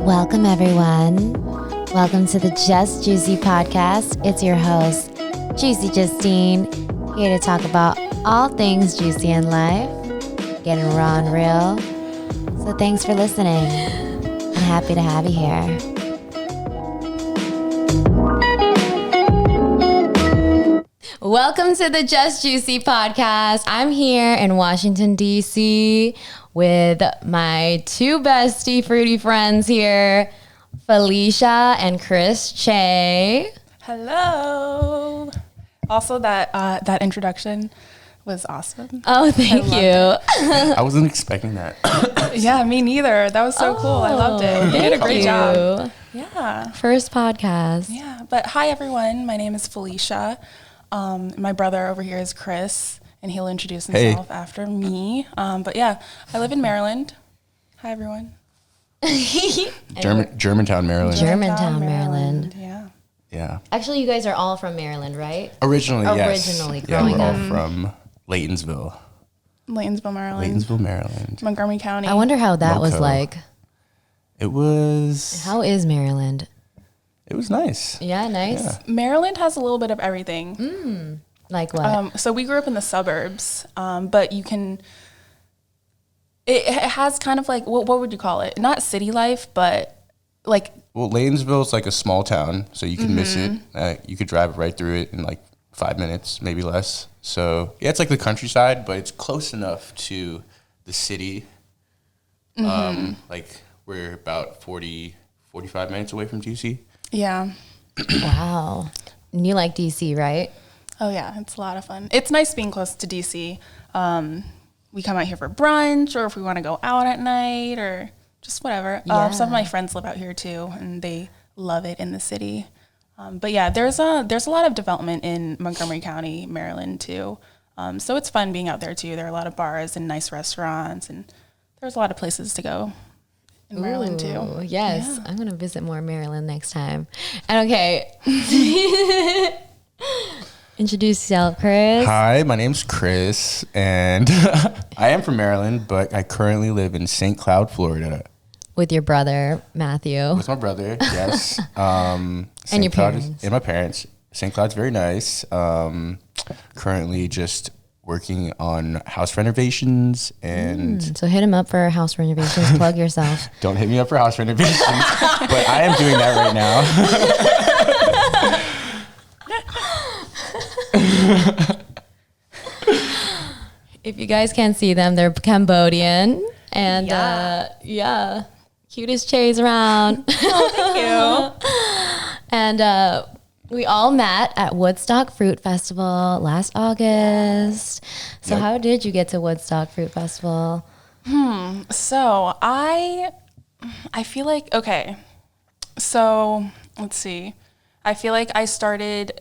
Welcome, everyone. Welcome to the Just Juicy podcast. It's your host, Juicy Justine, here to talk about all things juicy in life, getting raw and real. So thanks for listening. I'm happy to have you here. Welcome to the Just Juicy podcast. I'm here in Washington, D.C. with my two bestie fruity friends here, Felicia and Kris Chhay. Hello. Also, that introduction was awesome. Oh, thank you. I wasn't expecting that. Yeah, me neither. That was so cool. I loved it. You did a great job. Yeah. First podcast. Yeah. But hi, everyone. My name is Felicia. My brother over here is Kris, and he'll introduce himself after me. But yeah, I live in Maryland. Hi, everyone. Germantown, Maryland. Germantown, Maryland. Yeah. Actually, you guys are all from Maryland, right? Originally, yes. Originally, Yeah, growing we're up. all from Laytonsville, Maryland. Montgomery County. I wonder how that was Moco. like. It was How is Maryland? nice. Yeah, nice. Yeah. Maryland has a little bit of everything. Like what? So we grew up in the suburbs, but you can. It has kind of like what would you call it? Not city life, but like. Well, Laytonsville is like a small town, so you can miss it. You could drive right through it in like 5 minutes, maybe less. So yeah, it's like the countryside, but it's close enough to the city. Like we're about 45 minutes away from DC. Yeah. Wow. And you like DC, right? Oh yeah, it's a lot of fun. It's nice being close to DC. We come out here for brunch, or if we want to go out at night, or just whatever. Yeah. Some of my friends live out here too, and they love it in the city. But yeah, there's a lot of development in Montgomery County, Maryland too. So it's fun being out there too. There are a lot of bars and nice restaurants, and there's a lot of places to go in Maryland too. Yes, Yeah. I'm gonna visit more Maryland next time. And okay, introduce yourself, Kris. Hi, my name's Kris, and I am from Maryland, but I currently live in St. Cloud, Florida. With your brother Matthew. With my brother, yes. And St. your Cloud parents. And my parents. St. Cloud's very nice. Currently just working on house renovations and So hit him up for house renovations. Plug yourself. don't hit me up for house renovations, but I am doing that right now. If you guys can't see them, they're Cambodian. And cutest Chhays around. Oh, thank you. And we all met at Woodstock Fruit Festival last August. So Yep. how did you get to Woodstock Fruit Festival? So I feel like, okay, so let's see. I feel like I started,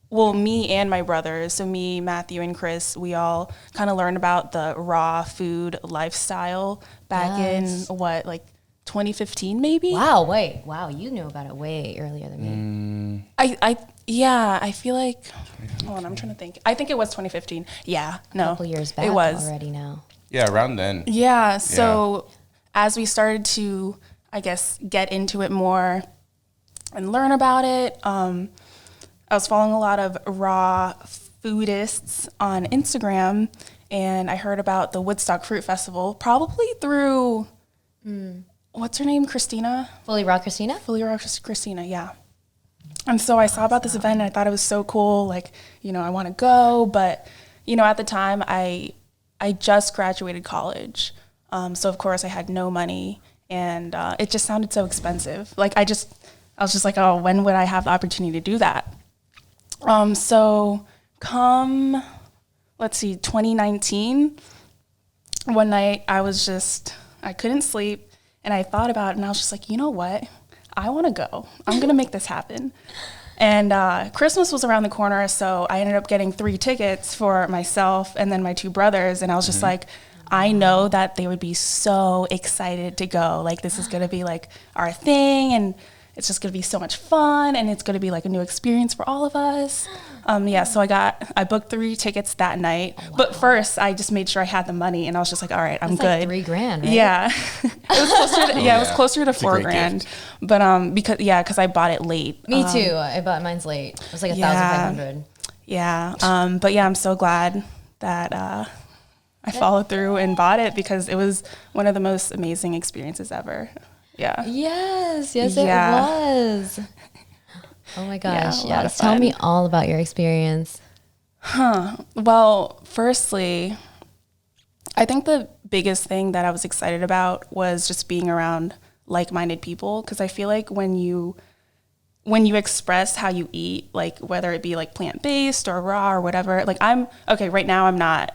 well, me and my brothers, so me, Matthew, and Kris, we all kind of learned about the raw food lifestyle back Yes. in, like 2015 maybe? Wow, you knew about it way earlier than me. I feel like, hold on, I'm trying to think. I think it was 2015. Yeah, no. A couple years back it was. already now. Yeah, around then. Yeah, so as we started to, I guess, get into it more and learn about it, I was following a lot of raw foodists on Instagram, and I heard about the Woodstock Fruit Festival, probably through, what's her name, Christina? Fully Raw Christina? Fully Raw Christina, yeah. And so I saw about this event, and I thought it was so cool, like, I want to go, but, at the time, I just graduated college, so of course I had no money, and it just sounded so expensive. Like, I was just like, oh, when would I have the opportunity to do that? So come, let's see, 2019, one night I couldn't sleep, and I thought about it, and I was just like, you know what? I want to go. I'm going to make this happen. And Christmas was around the corner, so I ended up getting 3 tickets for myself and then my 2 brothers, and I was just like, I know that they would be so excited to go. Like, this is going to be like our thing, it's just going to be so much fun, and it's going to be like a new experience for all of us. So I booked 3 tickets that night. Oh, wow. But first, I just made sure I had the money, and I was just like, all right, I'm good. Like $3,000, right? Yeah. It was closer to $4,000. Gift. But because I bought it late. Me too. I bought mine's late. It was like $1,500. Yeah. I'm so glad that I followed through and bought it, because it was one of the most amazing experiences ever. Yeah. Yes, it was. Oh my gosh. Yeah, Tell me all about your experience. Well, firstly, I think the biggest thing that I was excited about was just being around like-minded people, because I feel like when you express how you eat, like whether it be like plant-based or raw or whatever, like right now I'm not,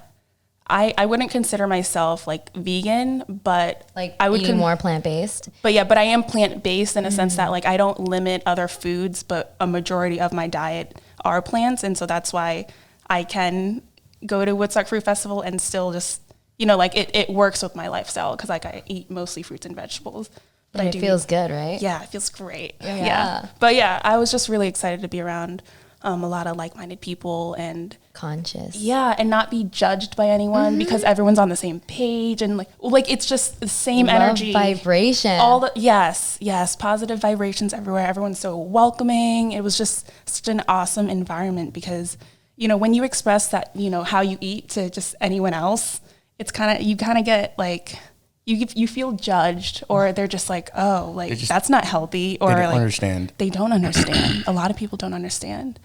I wouldn't consider myself like vegan, but like I would eating more plant-based. But I am plant-based in a sense that like I don't limit other foods, but a majority of my diet are plants. And so that's why I can go to Woodstock Fruit Festival and still just, like it works with my lifestyle, because like I eat mostly fruits and vegetables. But it feels good, right? Yeah, it feels great. Yeah. But I was just really excited to be around a lot of like-minded people and conscious. Yeah, and not be judged by anyone, because everyone's on the same page, and like it's just the same energy, vibration. Yes, positive vibrations everywhere. Everyone's so welcoming. It was just such an awesome environment, because when you express that how you eat to just anyone else, it's you get like you feel judged, or they're just like, oh, like that's not healthy, or they don't like understand. They don't understand. A lot of people don't understand,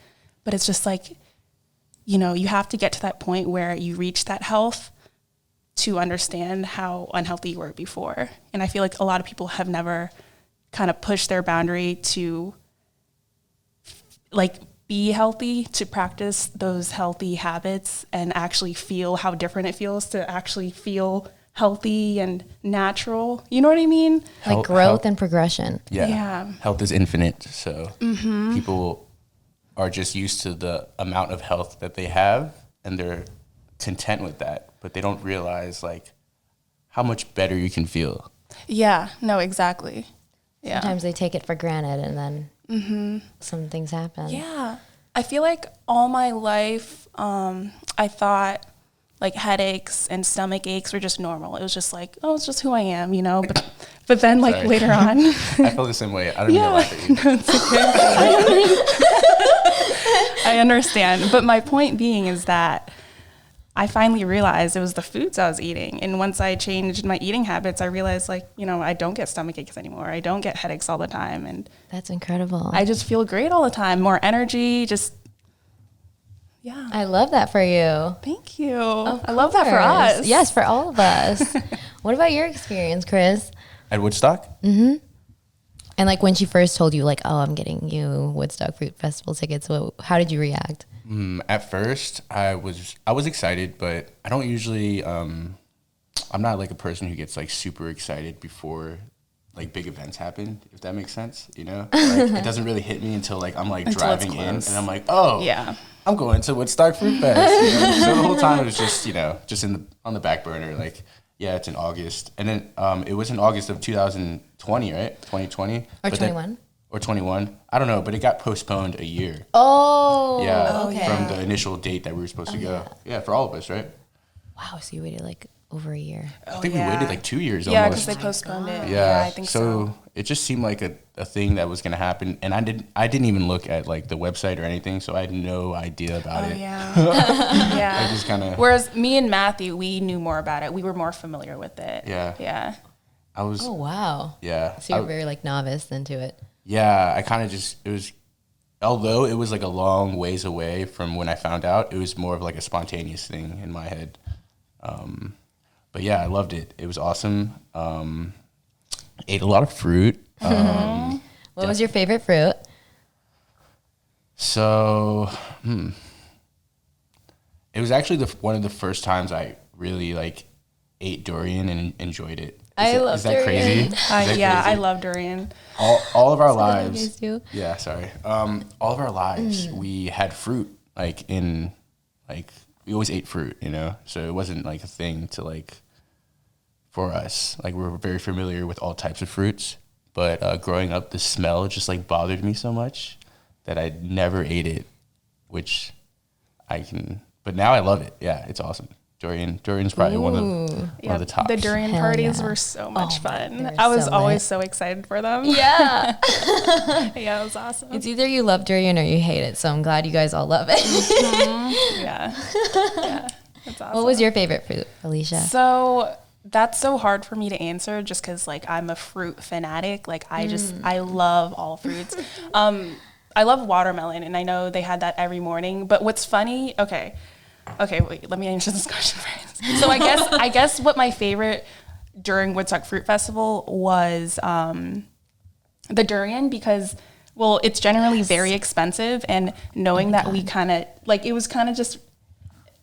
but it's just like, you have to get to that point where you reach that health to understand how unhealthy you were before. And I feel like a lot of people have never kind of pushed their boundary to like be healthy, to practice those healthy habits and actually feel how different it feels to actually feel healthy and natural. You know what I mean? Like growth and progression. Yeah. Health is infinite. So people are just used to the amount of health that they have, and they're content with that, but they don't realize like how much better you can feel. Yeah, no, exactly. Yeah. Sometimes they take it for granted, and then some things happen. Yeah. I feel like all my life, I thought like headaches and stomach aches were just normal. It was just like, oh, it's just who I am, but then like Sorry. later on. I feel the same way. I don't even know why I No, it's okay. I understand. But my point being is that I finally realized it was the foods I was eating. And once I changed my eating habits, I realized like, I don't get stomach aches anymore. I don't get headaches all the time. And that's incredible. I just feel great all the time. More energy, yeah. I love that for you. Thank you. I love that for us. Yes, for all of us. What about your experience, Kris? At Woodstock? Mm-hmm. And like when she first told you like, oh, I'm getting you Woodstock Fruit Festival tickets, how did you react? At first, I was excited, but I don't usually, I'm not like a person who gets like super excited before like big events happen, if that makes sense, Like it doesn't really hit me until like I'm like driving in, and I'm like, oh, yeah, I'm going to Woodstock Fruit Fest. So the whole time it was just, just on the back burner, like, yeah, it's in August. And then it was in August of 2020, right? 2020? Or 21? Or 21. I don't know, but it got postponed a year. Oh, yeah, okay. From the initial date that we were supposed to go. Yeah, for all of us, right? Wow, so you waited like over a year. I think we waited like 2 years almost. almost. Yeah, because they postponed it. Yeah, I think so. It just seemed like a thing that was going to happen. And I didn't even look at like the website or anything, so I had no idea about it. Yeah. Yeah. I just kind of. Whereas me and Matthew, we knew more about it. We were more familiar with it. Yeah. Yeah. I was. Oh, wow. Yeah. So you're very like novice into it. Yeah, I kind of it was, although it was like a long ways away from when I found out, it was more of like a spontaneous thing in my head. But yeah, I loved it. It was awesome. Ate a lot of fruit. What was your favorite fruit? So, it was actually one of the first times I really like ate durian and enjoyed it. Is that crazy? Yeah, I love durian. All of our lives. You? Yeah, sorry. All of our lives, we had fruit we always ate fruit, So it wasn't like a thing to like for us. Like we were very familiar with all types of fruits, But growing up, the smell just like bothered me so much that I never ate it, which but now I love it. Yeah, it's awesome. Durian's probably one of the tops. The durian Hell parties yeah. were so much fun. they're I was so always lit. so excited for them. Yeah. Yeah, it was awesome. It's either you love durian or you hate it. So I'm glad you guys all love it. Yeah. Yeah. It's awesome. What was your favorite fruit, Felicia? So that's so hard for me to answer just because like I'm a fruit fanatic. Like I love all fruits. I love watermelon, and I know they had that every morning. But what's funny, okay, wait, let me answer this question first. So I guess what my favorite during Woodstock Fruit Festival was the durian, because, well, it's generally very expensive, and knowing that we kind of, like, it was kind of just...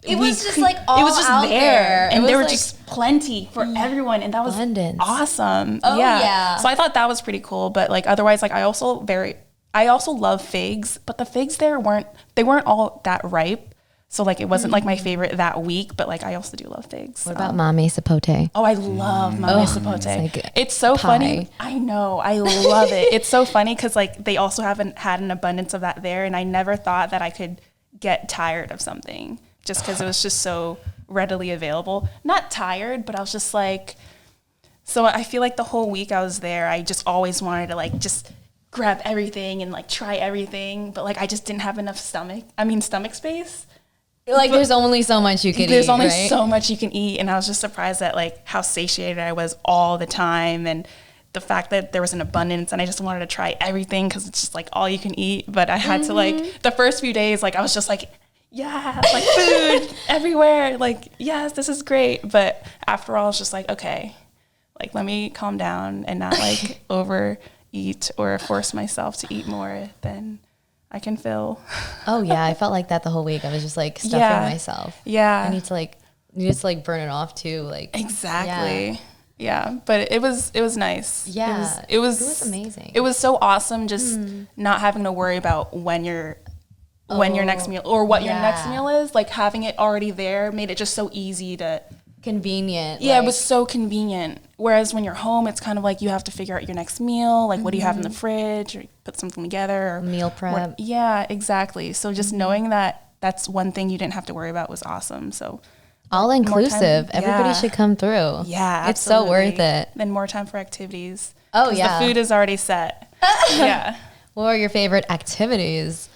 It was just like all it was just out there. and It there were was just plenty for everyone, and that was abundance. awesome. Oh, yeah. So I thought that was pretty cool, but like otherwise, like I also love figs, but the figs there weren't all that ripe, so like it wasn't like my favorite that week. But like I also do love figs. What about mame sapote? Oh, I love mame sapote. It's so pie. funny. I know. I love it. It's so funny because like they also haven't had an abundance of that there, and I never thought that I could get tired of something just because it was just so readily available. Not tired, but I was just like, so I feel like the whole week I was there, I just always wanted to like just grab everything and like try everything, but like I just didn't have enough stomach space. Like there's only so much you can eat, There's only right? so much you can eat, and I was just surprised at like how satiated I was all the time, and the fact that there was an abundance, and I just wanted to try everything because it's just like all you can eat. But I had to like the first few days, like I was just like, yeah, like food everywhere, like yes, this is great. But after all, it's just like, okay, like let me calm down and not like overeat or force myself to eat more than I can fill. Oh yeah, I felt like that the whole week. I was just like stuffing myself. Yeah. I need to like, you just like burn it off too. Like Exactly. Yeah. But it was nice. Yeah. It was amazing. It was so awesome just not having to worry about when your next meal or what your next meal is. Like having it already there made it just so easy to convenient. Yeah, it was so convenient. Whereas when you're home, it's kind of like you have to figure out your next meal. Like, what do you have in the fridge? Or put something together. Or meal prep. Yeah, exactly. So just knowing that that's one thing you didn't have to worry about was awesome. So all inclusive. time- Everybody yeah. should come through. yeah, It's so worth absolutely. it. Then more time for activities. Oh, 'Cause yeah. the food is already set. Yeah. What were your favorite activities?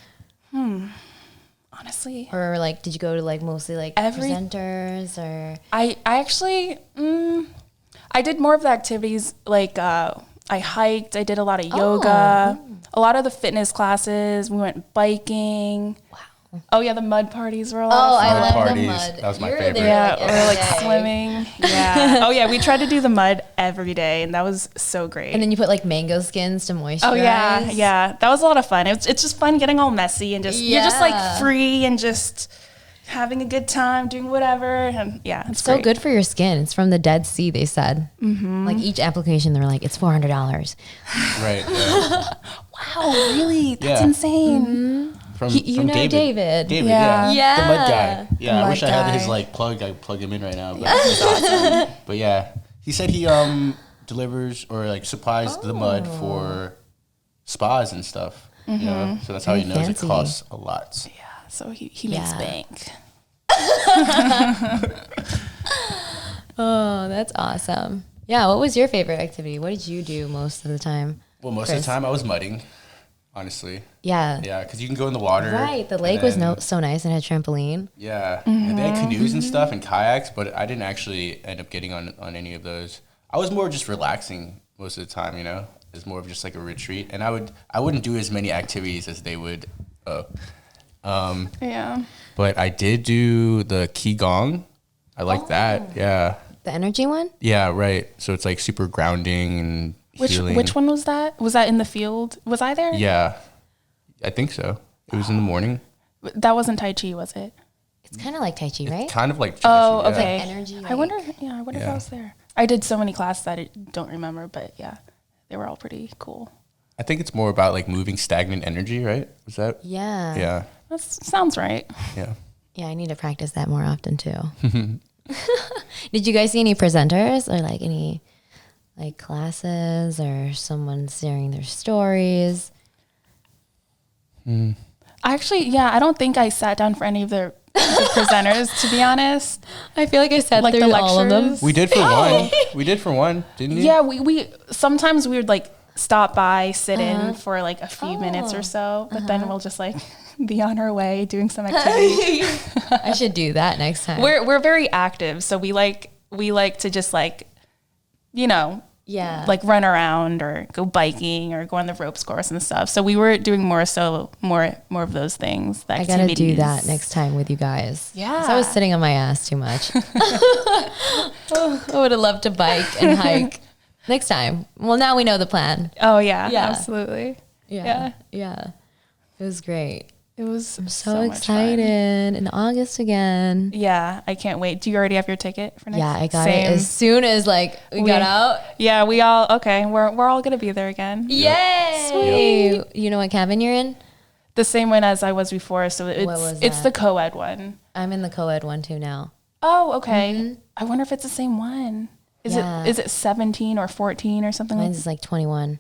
Honestly, Or like, did you go to like mostly like presenters or? I actually, I did more of the activities, like I hiked, I did a lot of yoga, a lot of the fitness classes, we went biking. Wow. Oh yeah, the mud parties were a lot of fun. I love Parties, the mud. that was my You were favorite. there, Yeah, like, or every like day. swimming. Yeah. Oh yeah, we tried to do the mud every day, and that was so great. And then you put like mango skins to moisturize. Oh yeah, yeah, that was a lot of fun. It's just fun getting all messy and just you're just Yeah. like free and just having a good time, doing whatever, and yeah, it's So great. good for your skin. It's from the Dead Sea, they said. Like each application, they were like, it's $400. Right. Yeah. Wow, really? That's Yeah. insane. From, You from know David. David. David, Yeah. yeah. The mud Yeah. guy. Yeah, I Mud wish I had guy. his like plug. I'd plug him in right now. But, it's awesome. But yeah, he said he delivers or like supplies the mud for spas and stuff. You know, so that's how he Very knows fancy. it costs a lot. Yeah, so he makes Yeah. bank. Oh, that's awesome. Yeah, what was your favorite activity? What did you do most of the time? Well, most Kris? of the time I was mudding, honestly. Yeah. Yeah, because you can go in the water. Right. The and lake was then- so nice and had trampoline. Yeah, and they had canoes and stuff and kayaks, but I didn't actually end up getting on any of those. I was more just relaxing most of the time, you know. It's more of just like a retreat, and I wouldn't do as many activities as they would. Yeah. But I did do the qigong. I like that. Yeah, The energy one? yeah, right. So it's like super grounding and healing. Which one was that? Was that in the field? Was I there? Yeah, I think so. It was in the morning. That wasn't Tai Chi, was it? It's kind of like Tai Chi, right? Kind of like. Oh, yeah. okay. Energy, I wonder if Yeah. I was there. I did so many classes that I don't remember, but yeah, they were all pretty cool. I think it's more about like moving stagnant energy, right? Was that? Yeah. Yeah, That sounds right. yeah. Yeah, I need to practice that more often too. Did you guys see any presenters or like any like classes or someone sharing their stories? Actually, yeah, I don't think I sat down for any of the presenters, to be honest. I feel like I sat Like through the all of them. lectures. We did for one. We did for one, didn't you? Yeah, we sometimes we would like stop by, sit in for like a few minutes or so, but then we'll just like be on our way doing some activity. I should do that next time. We're very active, so we like to just like, you know, like run around or go biking or go on the ropes course and stuff. So we were doing more of those things. The I gotta do that next time with you guys. Yeah. 'Cause I was sitting on my ass too much. I would have loved to bike and hike next time. Well, now we know the plan. Oh yeah, Yeah. absolutely. Yeah. It was great. It was I'm so much fun. excited. In August again. Yeah, I can't wait. Do you already have your ticket for next? Yeah, I got Same. it as soon as like we got out. Yeah, we're all gonna be there again. Yay! Sweet. You know what cabin you're in? The same one as I was before, so was it's that? the co-ed one. I'm in the co-ed one too now. Oh, okay. I wonder if it's the same one. Yeah. Is it 17 or 14 or something? Mine's is like 21.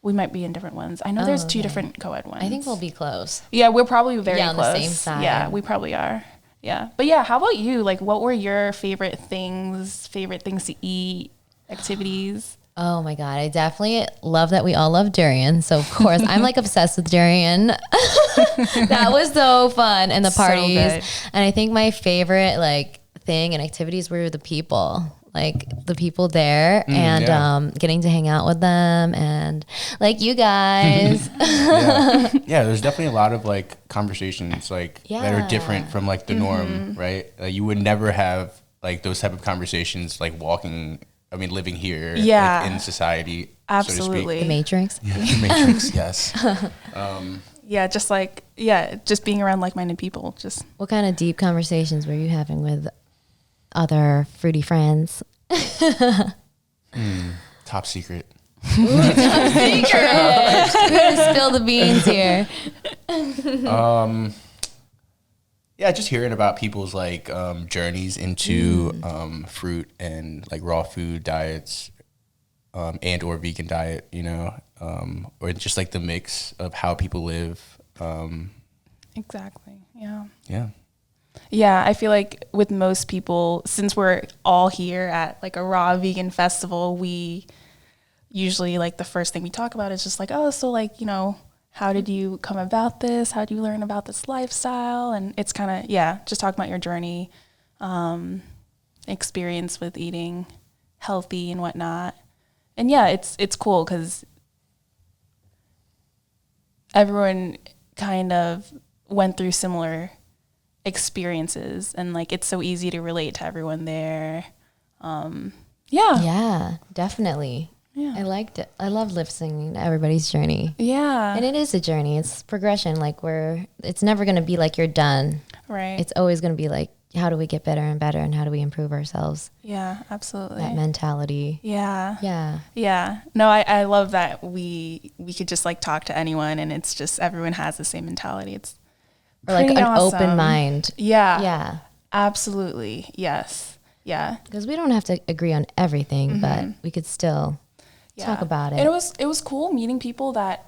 We might be in different ones. I know there's two different co-ed ones. I think we'll be close. Yeah, we're probably very on the close. same side. Yeah, we probably are. Yeah. But yeah, how about you? Like, what were your favorite things to eat, activities? Oh my God. I definitely love that we all love durian. So of course I'm like obsessed with durian. That was so fun. And the So parties. good. And I think my favorite like thing and activities were the people. Like the people there and getting to hang out with them and like you guys. Yeah, there's definitely a lot of like conversations like that are different from like the norm, right? You would never have like those type of conversations like living here like, in society, Absolutely. so to The speak. Matrix. Yeah, the Matrix, yes. Yeah, just being around like-minded people. Just What kind of deep conversations were you having with other fruity friends? Top secret. We're gonna spill the beans here. Yeah, just hearing about people's like journeys into fruit and like raw food diets and or vegan diet, you know, or just like the mix of how people live. exactly. Yeah. Yeah. Yeah, I feel like with most people, since we're all here at like a raw vegan festival, we usually like the first thing we talk about is just like, oh, so like, you know, how did you come about this? How did you learn about this lifestyle? And it's kind of, just talking about your journey, experience with eating healthy and whatnot. And yeah, it's cool because everyone kind of went through similar experiences and like it's so easy to relate to everyone there. Yeah, definitely. Yeah. I liked it. I love listening to everybody's journey. Yeah. And it is a journey. It's progression. Like it's never going to be like you're done. Right. It's always going to be like, how do we get better and better and how do we improve ourselves? Yeah, absolutely. That mentality. Yeah. Yeah. Yeah. No, I love that we could just like talk to anyone and it's just everyone has the same mentality. It's Or like pretty an awesome. open mind. Yeah. Yeah. Absolutely. Yes. Yeah. Because we don't have to agree on everything, but we could still talk about it. And it was cool meeting people that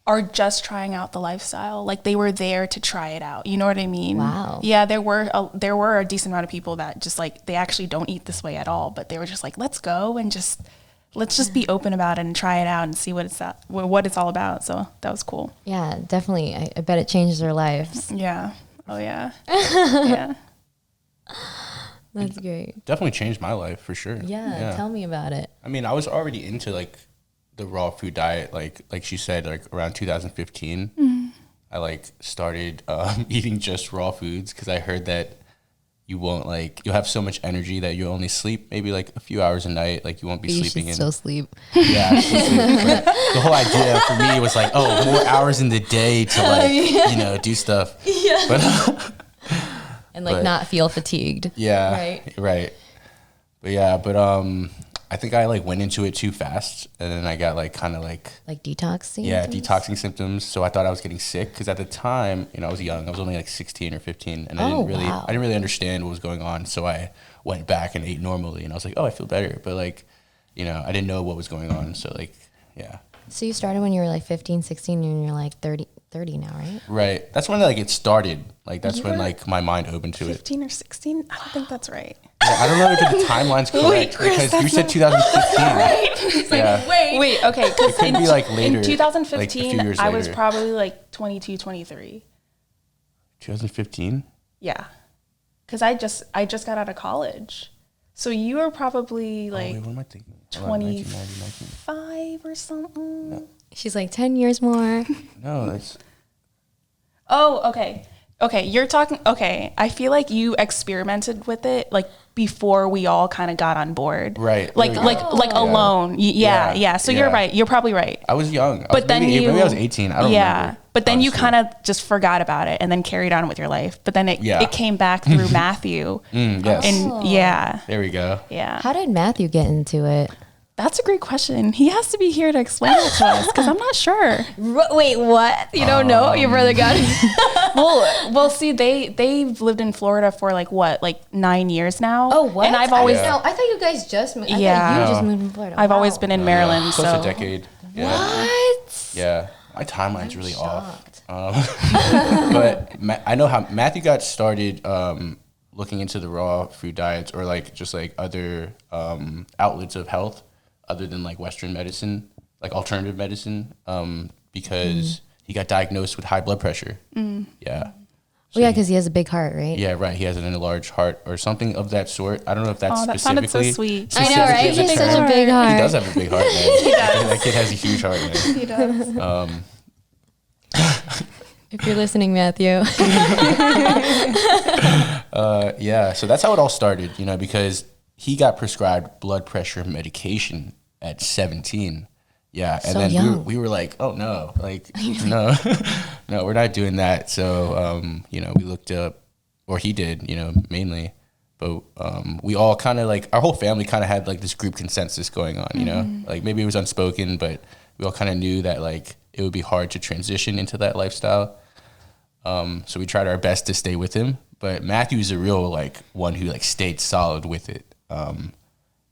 are just trying out the lifestyle. Like they were there to try it out. You know what I mean? Wow. Yeah, there were a decent amount of people that just like they actually don't eat this way at all, but they were just like, let's go and let's just be open about it and try it out and see what it's all about. So that was cool. Yeah, definitely. I bet it changes their lives. Yeah. Oh yeah. Yeah. That's great. Definitely changed my life for sure. Yeah, tell me about it. I mean, I was already into like the raw food diet, like she said, like around 2015. I like started eating just raw foods because I heard that you'll have so much energy that you'll only sleep maybe like a few hours a night. Like you won't be You sleeping should in. still sleep. Yeah, but the whole idea for me was like, oh, more hours in the day to like do stuff. Yeah. But And like not feel fatigued. yeah, right. But I think I like went into it too fast, and then I got like kind of like detoxing. Yeah, detoxing symptoms. So I thought I was getting sick because at the time, I was young. I was only like 16 or 15, and I didn't really understand what was going on. So I went back and ate normally, and I was like, oh, I feel better. But like you know, I didn't know what was going on. So like, yeah. So you started when you were like 15, 16, and you're like 30 now, right? Right. That's when like it started. Like that's when like my mind opened to 15 or 16? I don't think that's right. Yeah, I don't know if the timeline's correct Kris, because you said 2015. Right? It's Yeah. wait, okay. Because It could be like later. in like, a 2015, few years I was later. probably like 22, 23. 2015. Yeah. Because I just got out of college. So you were probably Oh, like wait, what am I thinking? Hold on, 25 or something. No. She's like 10 years more. No, that's Oh, okay. Okay, you're talking. Okay, I feel like you experimented with it like before we all kind of got on board. Right. Like there we go. alone. Yeah. So you're right. You're probably right. I was young. But then maybe I was you- 18. I don't remember. But then you honestly. kind of just forgot about it and then carried on with your life. But then Yeah. it came back through Matthew. Yes. And yeah. There we go. Yeah. How did Matthew get into it? That's a great question. He has to be here to explain it to us because I'm not sure. Wait, what? You don't know? Your brother got it? Well, see, they've lived in Florida for like 9 years now. Oh, what? And I've always, Yeah. I thought you guys just moved. I Yeah. thought you No. just moved from Florida. I've Wow. always been in Maryland. Close So a decade. Yeah. What? Yeah. My timeline's really shocked. off. But I know how Matthew got started looking into the raw food diets or like just like other outlets of health other than like Western medicine, like alternative medicine, because he got diagnosed with high blood pressure. Yeah. Well, yeah, because he has a big heart, right? Yeah, right. He has an enlarged heart or something of that sort. I don't know if that's Oh, that sounded so specifically. sweet. I know, right? specifically He has the such a term. big heart. He does have a big heart, man. He does. That kid has a huge heart, man. He does. If you're listening, Matthew. Yeah, so that's how it all started, you know, because he got prescribed blood pressure medication at 17. Yeah, and So then young. we were like, oh no, like no, no, we're not doing that. So, you know, we looked up, or he did, you know, mainly, but we all kind of like our whole family kind of had like this group consensus going on, you know, like maybe it was unspoken, but we all kind of knew that like it would be hard to transition into that lifestyle. So we tried our best to stay with him, but Matthew's a real like one who like stayed solid with it, and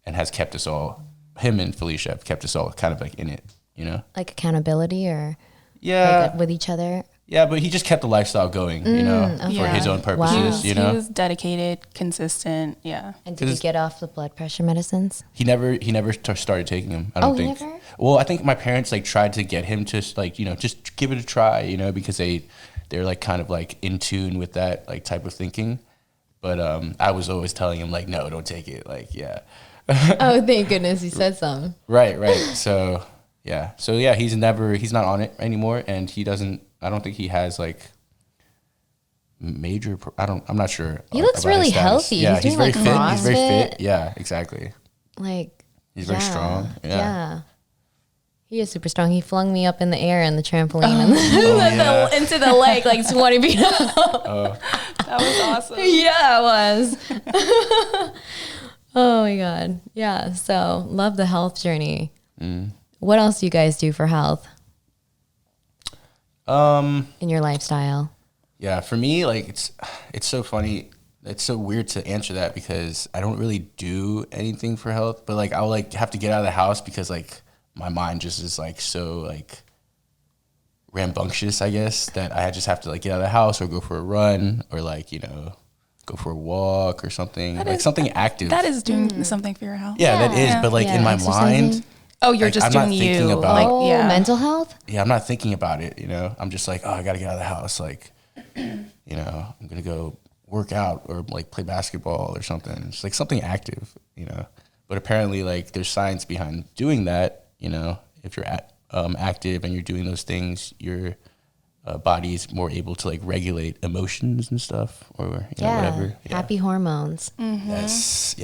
has kept us all. Him and Felicia have kept us all kind of like in it, you know. Like accountability or Yeah, like with each other? yeah, but he just kept the lifestyle going, you know, okay. for his Yeah. own purposes, Wow. you know. He was dedicated, consistent. Yeah. And did you 'Cause- get off the blood pressure medicines? He never started taking them. I don't Oh, he think. never? Well, I think my parents like tried to get him to like, you know, just give it a try, you know, because they're like kind of like in tune with that like type of thinking. But I was always telling him like, no, don't take it. Like, yeah. Oh, thank goodness you said something. Right. So yeah, he's not on it anymore, and I don't think he has like major. I'm not sure. He looks about his really status. healthy. Yeah, He's he's doing, very like, fit. He's very CrossFit. fit. Yeah, exactly. Like He's very strong. Yeah. He is super strong. He flung me up in the air in the trampoline and yeah. into the lake like 20 feet up. That was awesome. Yeah, it was. Oh my God. Yeah. So love the health journey. What else do you guys do for health in your lifestyle? Yeah, for me, like it's so funny. It's so weird to answer that because I don't really do anything for health, but like I'll like have to get out of the house because like my mind just is like so like rambunctious, I guess, that I just have to like get out of the house or go for a run or like, you know, go for a walk or something. That like is- something active. That is doing something for your health. yeah, that is. Yeah. But like Yeah, in my exercising. mind, Oh, you're like, just I'm doing not thinking you. about- Like, Oh, yeah. mental health? yeah, I'm not thinking about it, you know. I'm just like, oh, I got to get out of the house. Like, you know, I'm going to go work out or like play basketball or something. It's like something active, you know. But apparently like there's science behind doing that, you know. If you're active and you're doing those things, your body is more able to like regulate emotions and stuff or you know, whatever. Yeah. Happy hormones. Yes.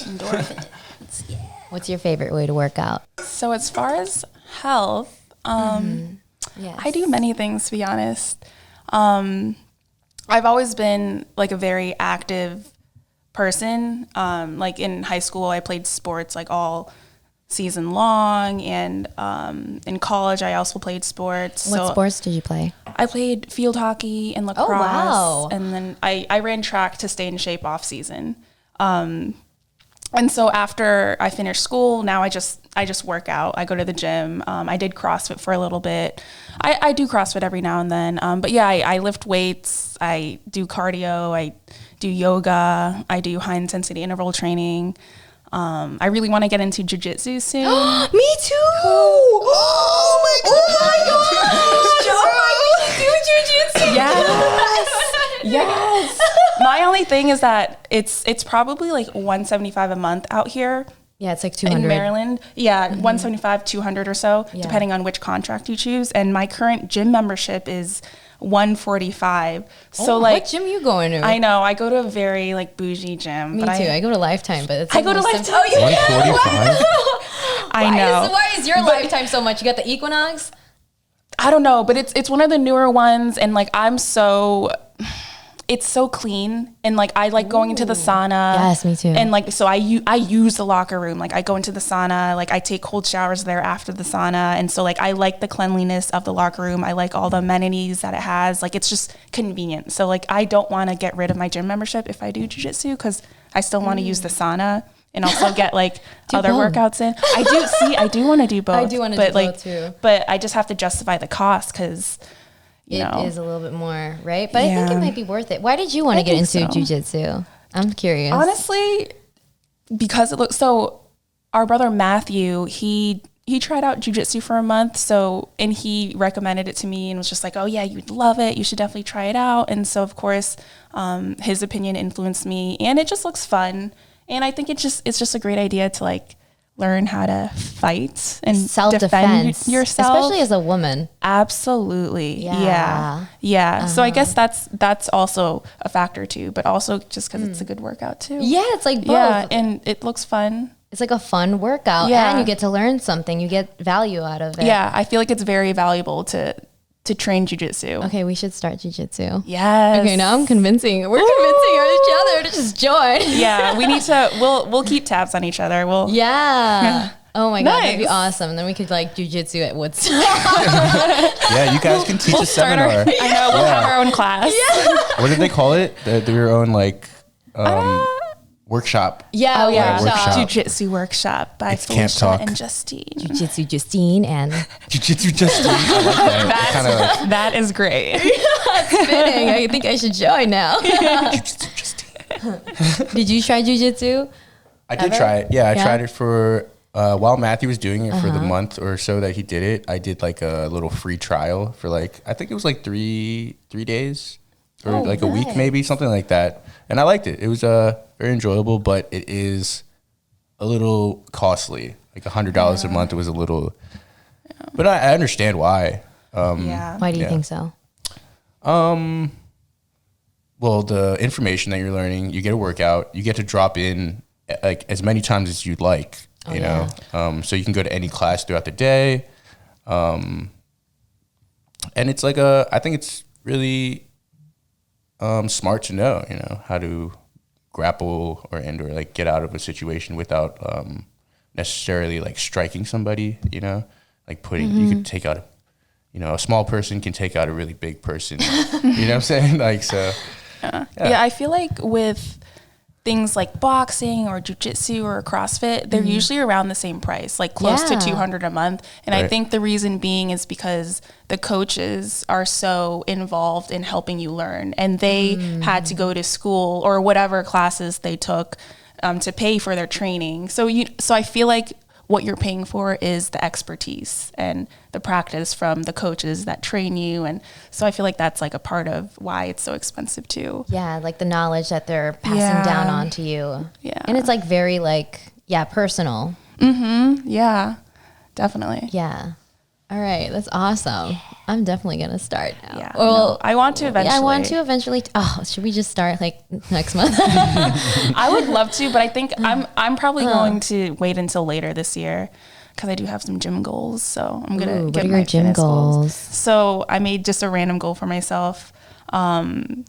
Endorphins. What's your favorite way to work out? So as far as health, Yes. I do many things, to be honest. I've always been like a very active person. Like in high school, I played sports like all season long, and in college, I also played sports. What So sports did you play? I played field hockey and lacrosse, wow. and then I ran track to stay in shape off season. And so after I finished school, now I just work out. I go to the gym. I did CrossFit for a little bit. I do CrossFit every now and then. But yeah, I lift weights. I do cardio. I do yoga. I do high intensity interval training. I really want to get into jiu-jitsu soon. Me too. Oh my god. Oh my god. Do jiu-jitsu. Yes. My only thing is that it's probably like $175 a month out here. Yeah, it's like 200 in Maryland. Yeah, 175, 200 or so, depending on which contract you choose. And my current gym membership is $145. So like, what gym you going to? I know I go to a very like bougie gym. Me too. I go to Lifetime, but it's I go to Lifetime. Oh, you 145. I know. Why is your Lifetime so much? You got the Equinox? I don't know, but it's one of the newer ones, and like it's so clean, and like I like going into the sauna. Yes, me too. And like so I use the locker room. Like I go into the sauna, like I take cold showers there after the sauna, and so like I like the cleanliness of the locker room. I like all the amenities that it has. Like it's just convenient. So like I don't want to get rid of my gym membership if I do jiu-jitsu, because I still want to use the sauna and also get like other workouts in. I do want to do both. I do want to do both too. But I just have to justify the cost, because it is a little bit more, right? But I think it might be worth it. Why did you want to get into jiu-jitsu? I'm curious. Honestly, because it looks so. Our brother Matthew, he tried out jiu-jitsu for a month, and he recommended it to me and was just like, "Oh yeah, you'd love it. You should definitely try it out." And so of course, his opinion influenced me, and it just looks fun. And I think it's just a great idea to like learn how to fight and defend yourself, especially as a woman. Absolutely. Yeah. So I guess that's also a factor too, but also just because it's a good workout too. Yeah, it's like both. Yeah, and it looks fun. It's like a fun workout, and you get to learn something. You get value out of it. Yeah, I feel like it's very valuable to train jiu-jitsu. Okay, we should start jiu-jitsu. Yes. Okay, now we're convincing each other to just join. Yeah, we need to. We'll keep tabs on each other. Yeah. Oh my god, that'd be awesome. Then we could like jiu-jitsu at Woodstock. Yeah, you guys can teach a seminar. I know, we'll have our own class. Yeah. What did they call it? Their own like workshop. Yeah, workshop. Jiu-jitsu workshop by Felicia and Justine. Jiu-jitsu Justine and Jiu-jitsu Justine. I like that. That is great. It's fitting. I think I should join now. Jiu-jitsu Justine. Did you try jiu-jitsu? I did try it. Yeah, I tried it for while Matthew was doing it for the month or so that he did it. I did like a little free trial for like, I think it was like three days or a week, maybe something like that. And I liked it. It was very enjoyable, but it is a little costly. Like $100 a month. It was a little, but I understand why. Why do you think so? Well, the information that you're learning, you get a workout, you get to drop in like as many times as you'd like, you know? So you can go to any class throughout the day. And it's like I think it's really smart to know, you know, how to grapple or like get out of a situation without necessarily like striking somebody, you know, like you could take out, a small person can take out a really big person, you know what I'm saying? Like, so. Yeah, I feel like with things like boxing or jiu-jitsu or CrossFit, they're usually around the same price, like close to $200 a month. And I think the reason being is because the coaches are so involved in helping you learn, and they had to go to school or whatever classes they took to pay for their training. So I feel like what you're paying for is the expertise and the practice from the coaches that train you. And so I feel like that's like a part of why it's so expensive too. Yeah, like the knowledge that they're passing down onto you. Yeah. And it's like very like, personal. Mm-hmm. Yeah, definitely. Yeah. All right, that's awesome. I'm definitely going to start now. Yeah. Well, I want to eventually. I want to eventually. Should we just start like next month? I would love to, but I think I'm probably going to wait until later this year, because I do have some gym goals. So I'm going to get my gym goals. So I made just a random goal for myself. I'm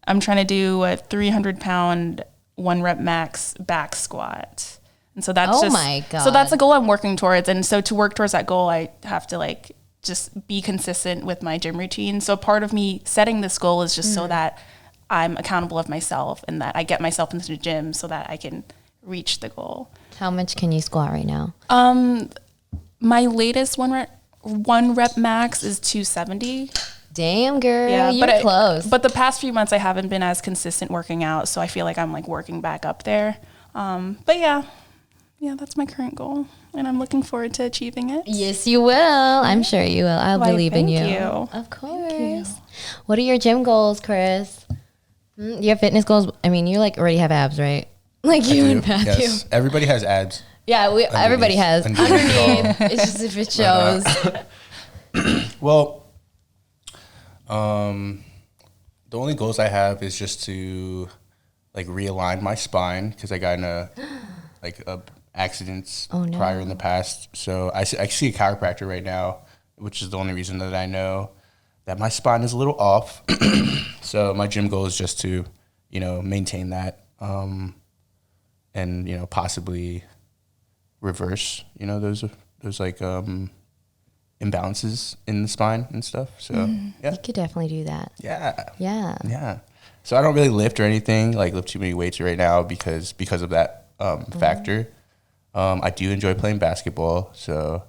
trying to do a 300-pound 1 rep max back squat. And so that's my God. So that's the goal I'm working towards. And so to work towards that goal, I have to like just be consistent with my gym routine. So part of me setting this goal is just so that I'm accountable of myself, and that I get myself into the gym so that I can reach the goal. How much can you squat right now? My latest one rep max is 270. Damn, girl, you're close. But the past few months I haven't been as consistent working out, so I feel like I'm like working back up there. But yeah, that's my current goal, and I'm looking forward to achieving it. Yes, you will. I'm sure you will. I believe in you. Thank you. Of course. What are your gym goals, Kris? Your fitness goals? I mean, you like already have abs, right? Like you and Matthew. Yes, everybody has abs. Yeah, everybody has. Underneath, it's just if it shows. Well, the only goals I have is just to like realign my spine because I got in a accidents prior in the past. So I see a chiropractor right now, which is the only reason that I know that my spine is a little off. So my gym goal is just to, maintain that, and possibly reverse, those like imbalances in the spine and stuff. So You could definitely do that. Yeah. So I don't really lift or anything, like lift too many weights right now because of that factor. I do enjoy playing basketball, so,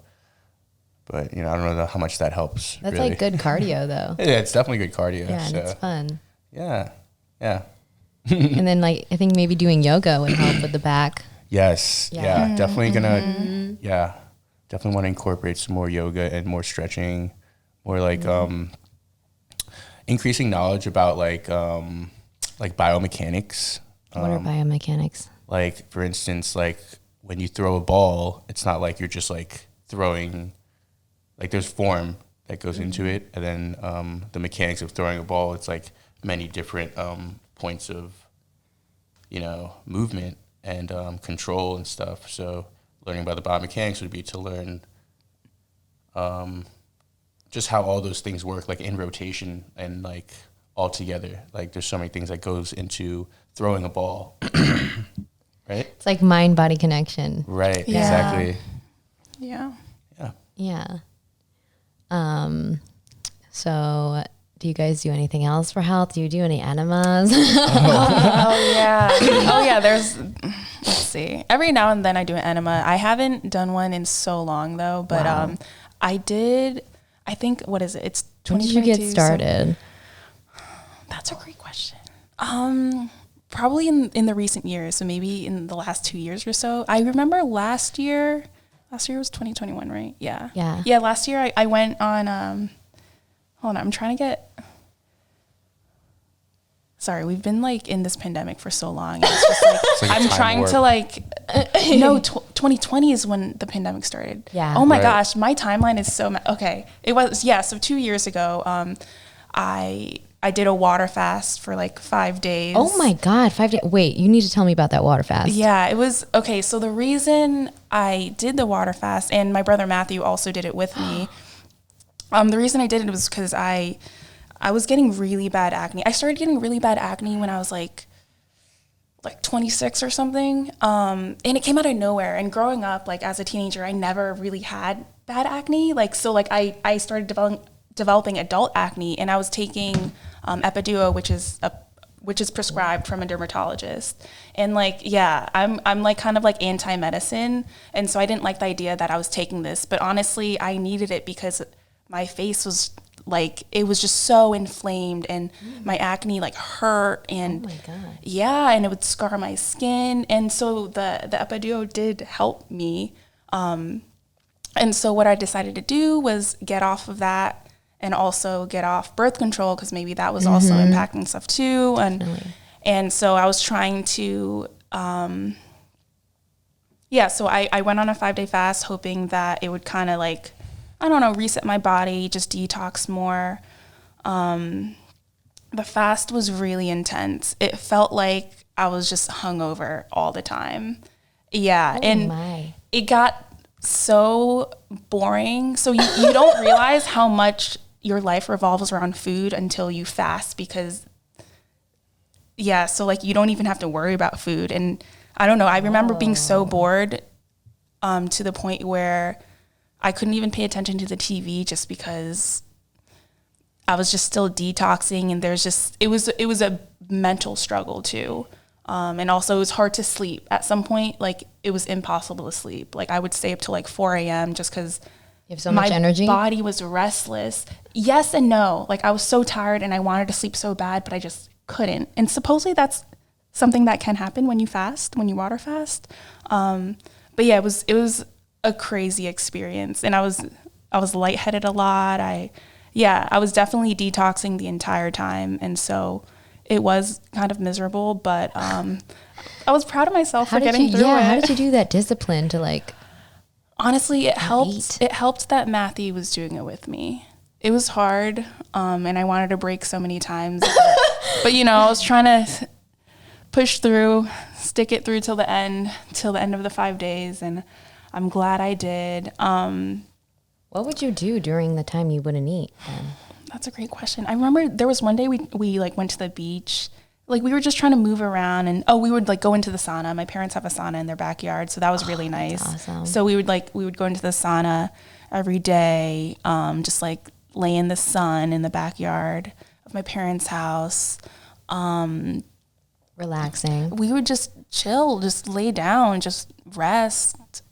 but I don't know how much that helps. That's really. like good cardio though. Yeah, it's definitely good cardio. Yeah, and it's fun. Yeah. And then I think maybe doing yoga would help with the back. Yes. Yeah. Definitely gonna. Yeah. Definitely want to incorporate some more yoga and more stretching, more like increasing knowledge about like biomechanics. What are biomechanics? Like for instance, like when you throw a ball, it's not like you're just like throwing. Like there's form that goes into it, and then the mechanics of throwing a ball. It's like many different points of movement and control and stuff. So learning about the biomechanics would be to learn just how all those things work, like in rotation and like all together. Like there's so many things that goes into throwing a ball, right? It's like mind-body connection. Right, Yeah. exactly. Yeah. So do you guys do anything else for health? Do you do any enemas? Oh yeah. Let's see. Every now and then I do an enema. I haven't done one in so long though, but I did. I think what is it? It's 2022. When did you get started? So that's a great question. Probably in the recent years. So maybe in the last 2 years or so. I remember last year was 2021, right? Yeah. Yeah. Last year I went on. Hold on, I'm trying to get. Sorry, we've been like in this pandemic for so long. It's just like, I'm trying to like. No, 2020 is when the pandemic started. Yeah. Oh my gosh, my timeline is so okay. It was So 2 years ago, I did a water fast for like 5 days. Oh my God, 5 days. Wait, you need to tell me about that water fast. Yeah, it was okay. So the reason I did the water fast, and my brother Matthew also did it with me. The reason I did it was because I was getting really bad acne. I started getting really bad acne when I was like 26 or something. And it came out of nowhere. And growing up, like as a teenager, I never really had bad acne. So I started developing adult acne, and I was taking Epiduo, which is prescribed from a dermatologist. And I'm like kind of like anti-medicine. And so I didn't like the idea that I was taking this, but honestly, I needed it because my face was like, it was just so inflamed, and my acne like hurt, and oh my God. Yeah, and it would scar my skin. And so the Epiduo did help me. And so what I decided to do was get off of that and also get off birth control, because maybe that was also impacting stuff too. And so I was trying to, so I went on a 5-day fast hoping that it would kind of like, I don't know, reset my body, just detox more. The fast was really intense. It felt like I was just hungover all the time. Yeah. It got so boring. So you don't realize how much your life revolves around food until you fast, because so like you don't even have to worry about food. And I don't know, I remember being so bored to the point where I couldn't even pay attention to the TV just because I was just still detoxing, and it was a mental struggle too. And also it was hard to sleep. At some point, like it was impossible to sleep. Like I would stay up till like 4 a.m. just because you have so much energy. My body was restless. Yes and no. Like I was so tired and I wanted to sleep so bad, but I just couldn't. And supposedly that's something that can happen when you fast, when you water fast. But yeah, it was a crazy experience, and I was lightheaded a lot. I was definitely detoxing the entire time, and so it was kind of miserable. But I was proud of myself for getting through it. How did you do that discipline to like? Honestly, it helped. It helped that Matthew was doing it with me. It was hard, and I wanted to break so many times, but I was trying to push through, stick it through till the end of the 5 days, and I'm glad I did. What would you do during the time you wouldn't eat then? That's a great question. I remember there was one day we like went to the beach. Like we were just trying to move around, and we would like go into the sauna. My parents have a sauna in their backyard, so that was really nice. Awesome. So we would go into the sauna every day, just like lay in the sun in the backyard of my parents' house. Relaxing. We would just chill, just lay down, just rest.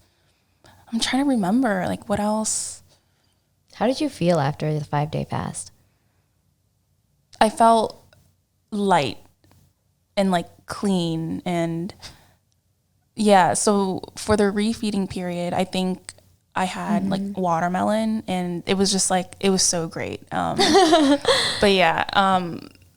I'm trying to remember, like, what else? How did you feel after the 5-day fast? I felt light and, like, clean. And, yeah, so for the refeeding period, I think I had, like, watermelon. And it was just, like, it was so great. But, yeah,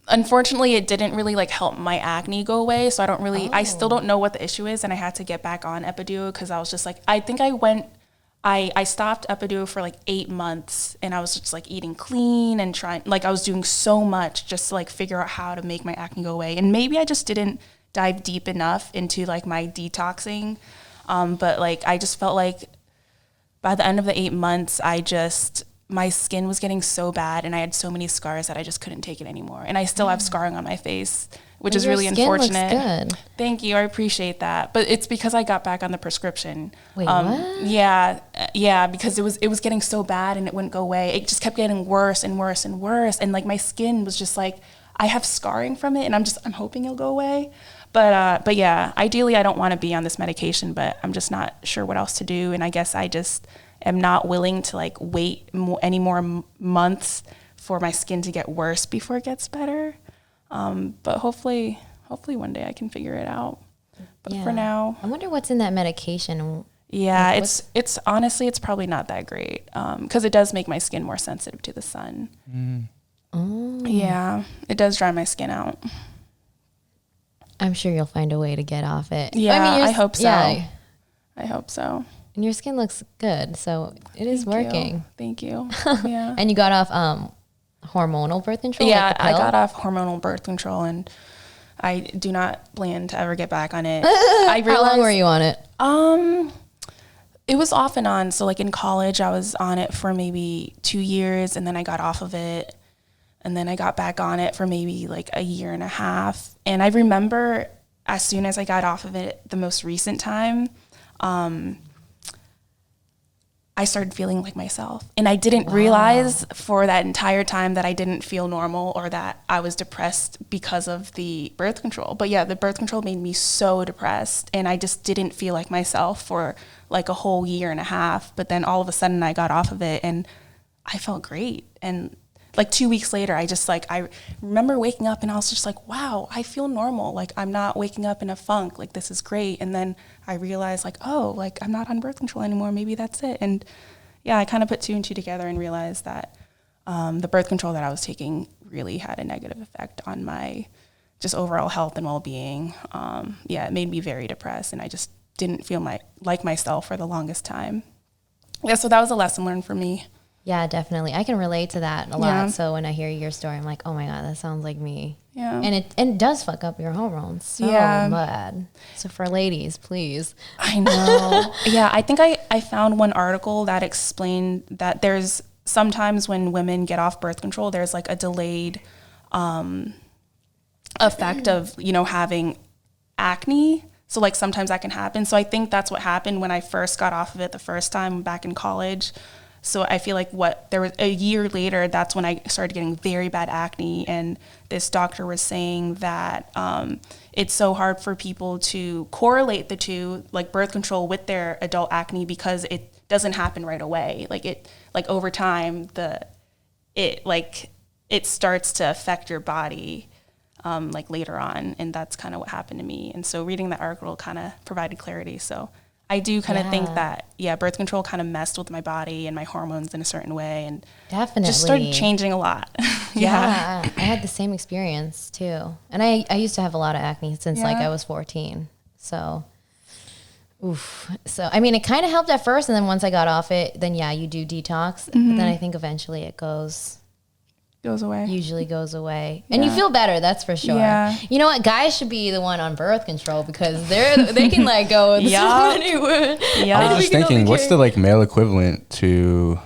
unfortunately, it didn't really like help my acne go away. So I still don't know what the issue is. And I had to get back on Epiduo because I was just like, I think I stopped Epiduo for like 8 months, and I was just like eating clean and I was doing so much just to like figure out how to make my acne go away. And maybe I just didn't dive deep enough into like my detoxing. But like, I just felt like by the end of the 8 months, my skin was getting so bad, and I had so many scars that I just couldn't take it anymore. And I still have scarring on my face, which is really unfortunate. Looks good. Thank you. I appreciate that. But it's because I got back on the prescription. Wait, what? Yeah, because it was getting so bad and it wouldn't go away. It just kept getting worse and worse and worse. And like my skin was just like, I have scarring from it, and I'm hoping it'll go away. But yeah, ideally I don't want to be on this medication, but I'm just not sure what else to do. And I guess I just am not willing to like wait any more months for my skin to get worse before it gets better. But hopefully one day I can figure it out. But for now, I wonder what's in that medication. Yeah, like it's honestly, it's probably not that great. 'Cause it does make my skin more sensitive to the sun. Oh. Yeah, it does dry my skin out. I'm sure you'll find a way to get off it. Yeah, I hope so. Yeah. I hope so. And your skin looks good, so it is working. Thank you. Yeah. And you got off hormonal birth control? Yeah, like the I pill? got off hormonal birth control, and I do not plan to ever get back on it. I realized, How long were you on it? It was off and on. So like in college, I was on it for maybe 2 years, and then I got off of it. And then I got back on it for maybe like a year and a half. And I remember as soon as I got off of it, the most recent time, I started feeling like myself. And I didn't realize for that entire time that I didn't feel normal or that I was depressed because of the birth control. But yeah, the birth control made me so depressed, and I just didn't feel like myself for like a whole year and a half. But then all of a sudden I got off of it and I felt great. And like 2 weeks later, I remember waking up and I was just like, wow, I feel normal. Like I'm not waking up in a funk. Like this is great. And then I realized like, oh, like I'm not on birth control anymore. Maybe that's it. And yeah, I kind of put 2 and 2 together and realized that the birth control that I was taking really had a negative effect on my just overall health and well-being. Yeah, it made me very depressed, and I just didn't feel like myself for the longest time. Yeah, so that was a lesson learned for me. Yeah, definitely. I can relate to that a lot. So when I hear your story, I'm like, oh my God, that sounds like me. Yeah. And it does fuck up your hormones so bad. So for ladies, please. I know. Yeah, I think I found one article that explained that there's sometimes when women get off birth control, there's like a delayed effect of, having acne. So like sometimes that can happen. So I think that's what happened when I first got off of it the first time back in college. So I feel like there was a year later, that's when I started getting very bad acne. And this doctor was saying that it's so hard for people to correlate the two, like birth control with their adult acne, because it doesn't happen right away. Like over time, it starts to affect your body like later on. And that's kind of what happened to me. And so reading that article kind of provided clarity. So I do kind of think that, birth control kind of messed with my body and my hormones in a certain way, and definitely just started changing a lot. Yeah, I had the same experience too. And I used to have a lot of acne since like I was 14. So, So, I mean, it kind of helped at first. And then once I got off it, then you do detox. But then I think eventually it usually goes away. And you feel better, that's for sure. Yeah. You know what? Guys should be the one on birth control because they can like go anywhere. I was just thinking, what's the like male equivalent to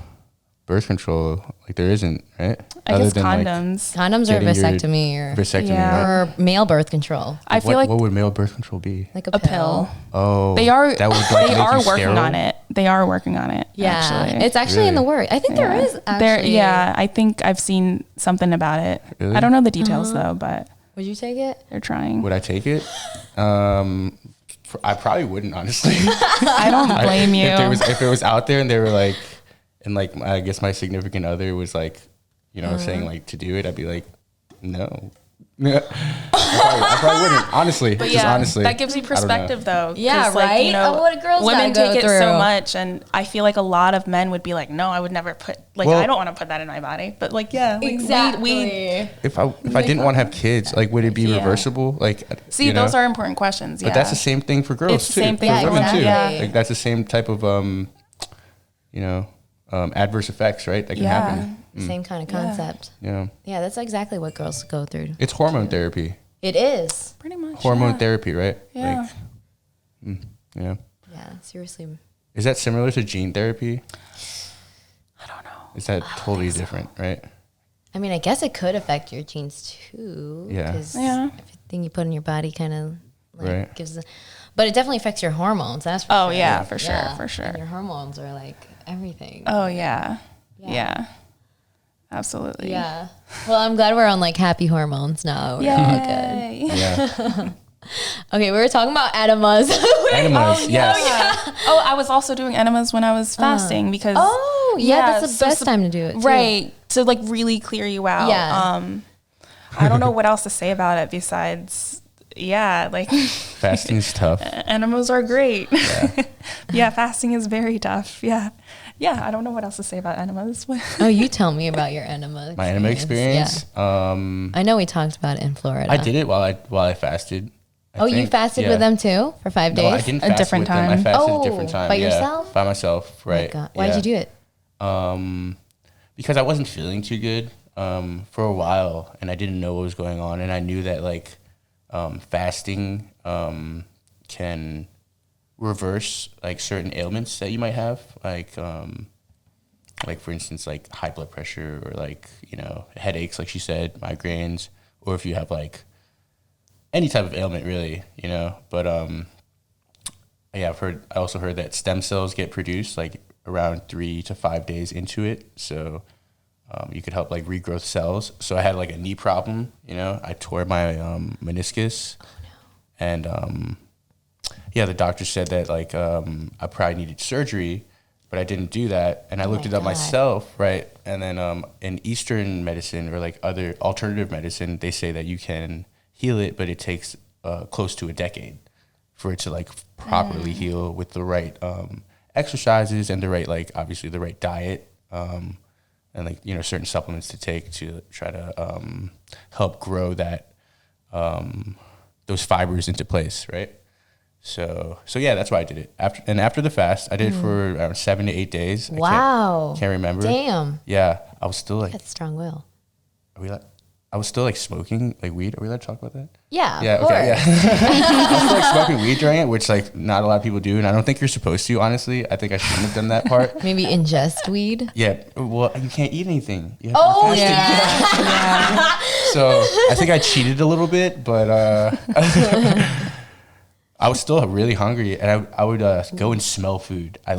birth control? Like there isn't, right? I guess condoms. Condoms or vasectomy or male birth control. I feel like what would male birth control be? Like a pill. Oh, they are working sterile? on it. They are working on it. Yeah, actually. it's actually in the works. I think there is actually. I think I've seen something about it. Really? I don't know the details though, but would you take it? They're trying. Would I take it? I probably wouldn't, honestly. I don't blame you. If it was out there and they were like, and like I guess my significant other was like, saying like to do it, I'd be like, no. I probably wouldn't, honestly. But honestly, that gives you perspective though. Yeah, right. What girls women take it so much, and I feel like a lot of men would be like, no, I would never put I don't want to put that in my body. But exactly. If I didn't want to have kids, like would it be reversible? Like those are important questions. But that's the same thing for girls it's too. The same thing for women too. Yeah. Like that's the same type of adverse effects, right? That can happen. Same kind of concept. Yeah, that's exactly what girls go through. It's hormone therapy. It is pretty much hormone therapy, right? Yeah. Yeah, seriously. Is that similar to gene therapy? I don't know. Is that totally different, right? I mean, I guess it could affect your genes too. Yeah. Everything you put in your body kind of gives but it definitely affects your hormones. That's for sure. Yeah, for sure. And your hormones are like everything. Oh yeah. Absolutely. Yeah. Well, I'm glad we're on like happy hormones now. We're all good. Yeah. Okay, we were talking about enemas. Enemas, yes. Oh, I was also doing enemas when I was fasting because. Oh, that's the best time to do it. Too. Right. To like really clear you out. Yeah. I don't know what else to say about it besides, like. Fasting's tough. Enemas are great. Yeah, fasting is very tough. Yeah. Yeah, I don't know what else to say about enemas. Oh, you tell me about your enema. My enema experience. Yeah. I know we talked about it in Florida. I did it while I fasted. You fasted with them too for 5 days? No, I didn't fast a different with time. them. I fasted a different time. By yourself? By myself, right. Oh my God. Why did you do it? Because I wasn't feeling too good for a while, and I didn't know what was going on, and I knew that like fasting can reverse like certain ailments that you might have, like for instance like high blood pressure or like headaches, like she said, migraines, or if you have like any type of ailment really, but I also heard that stem cells get produced like around 3 to 5 days into it, so you could help like regrowth cells. So I had like a knee problem, I tore my meniscus. And the doctor said that like I probably needed surgery, but I didn't do that. And I looked it up myself, right? And then in Eastern medicine or like other alternative medicine, they say that you can heal it, but it takes close to a decade for it to like properly heal with the right exercises and the right, like obviously the right diet and like, certain supplements to take to try to help grow that those fibers into place, right? So that's why I did it. After the fast, I did it for around 7 to 8 days. Wow. Can't remember. Damn. Yeah, I was still like. That's strong will. I was still like smoking like weed. Are we allowed to talk about that? Yeah. Yeah. Okay. Yeah. I was still like smoking weed during it, which like not a lot of people do, and I don't think you're supposed to. Honestly, I think I shouldn't have done that part. Maybe ingest weed. Yeah. Well, you can't eat anything. You have to yeah. So I think I cheated a little bit, but I was still really hungry, and I would go and smell food. I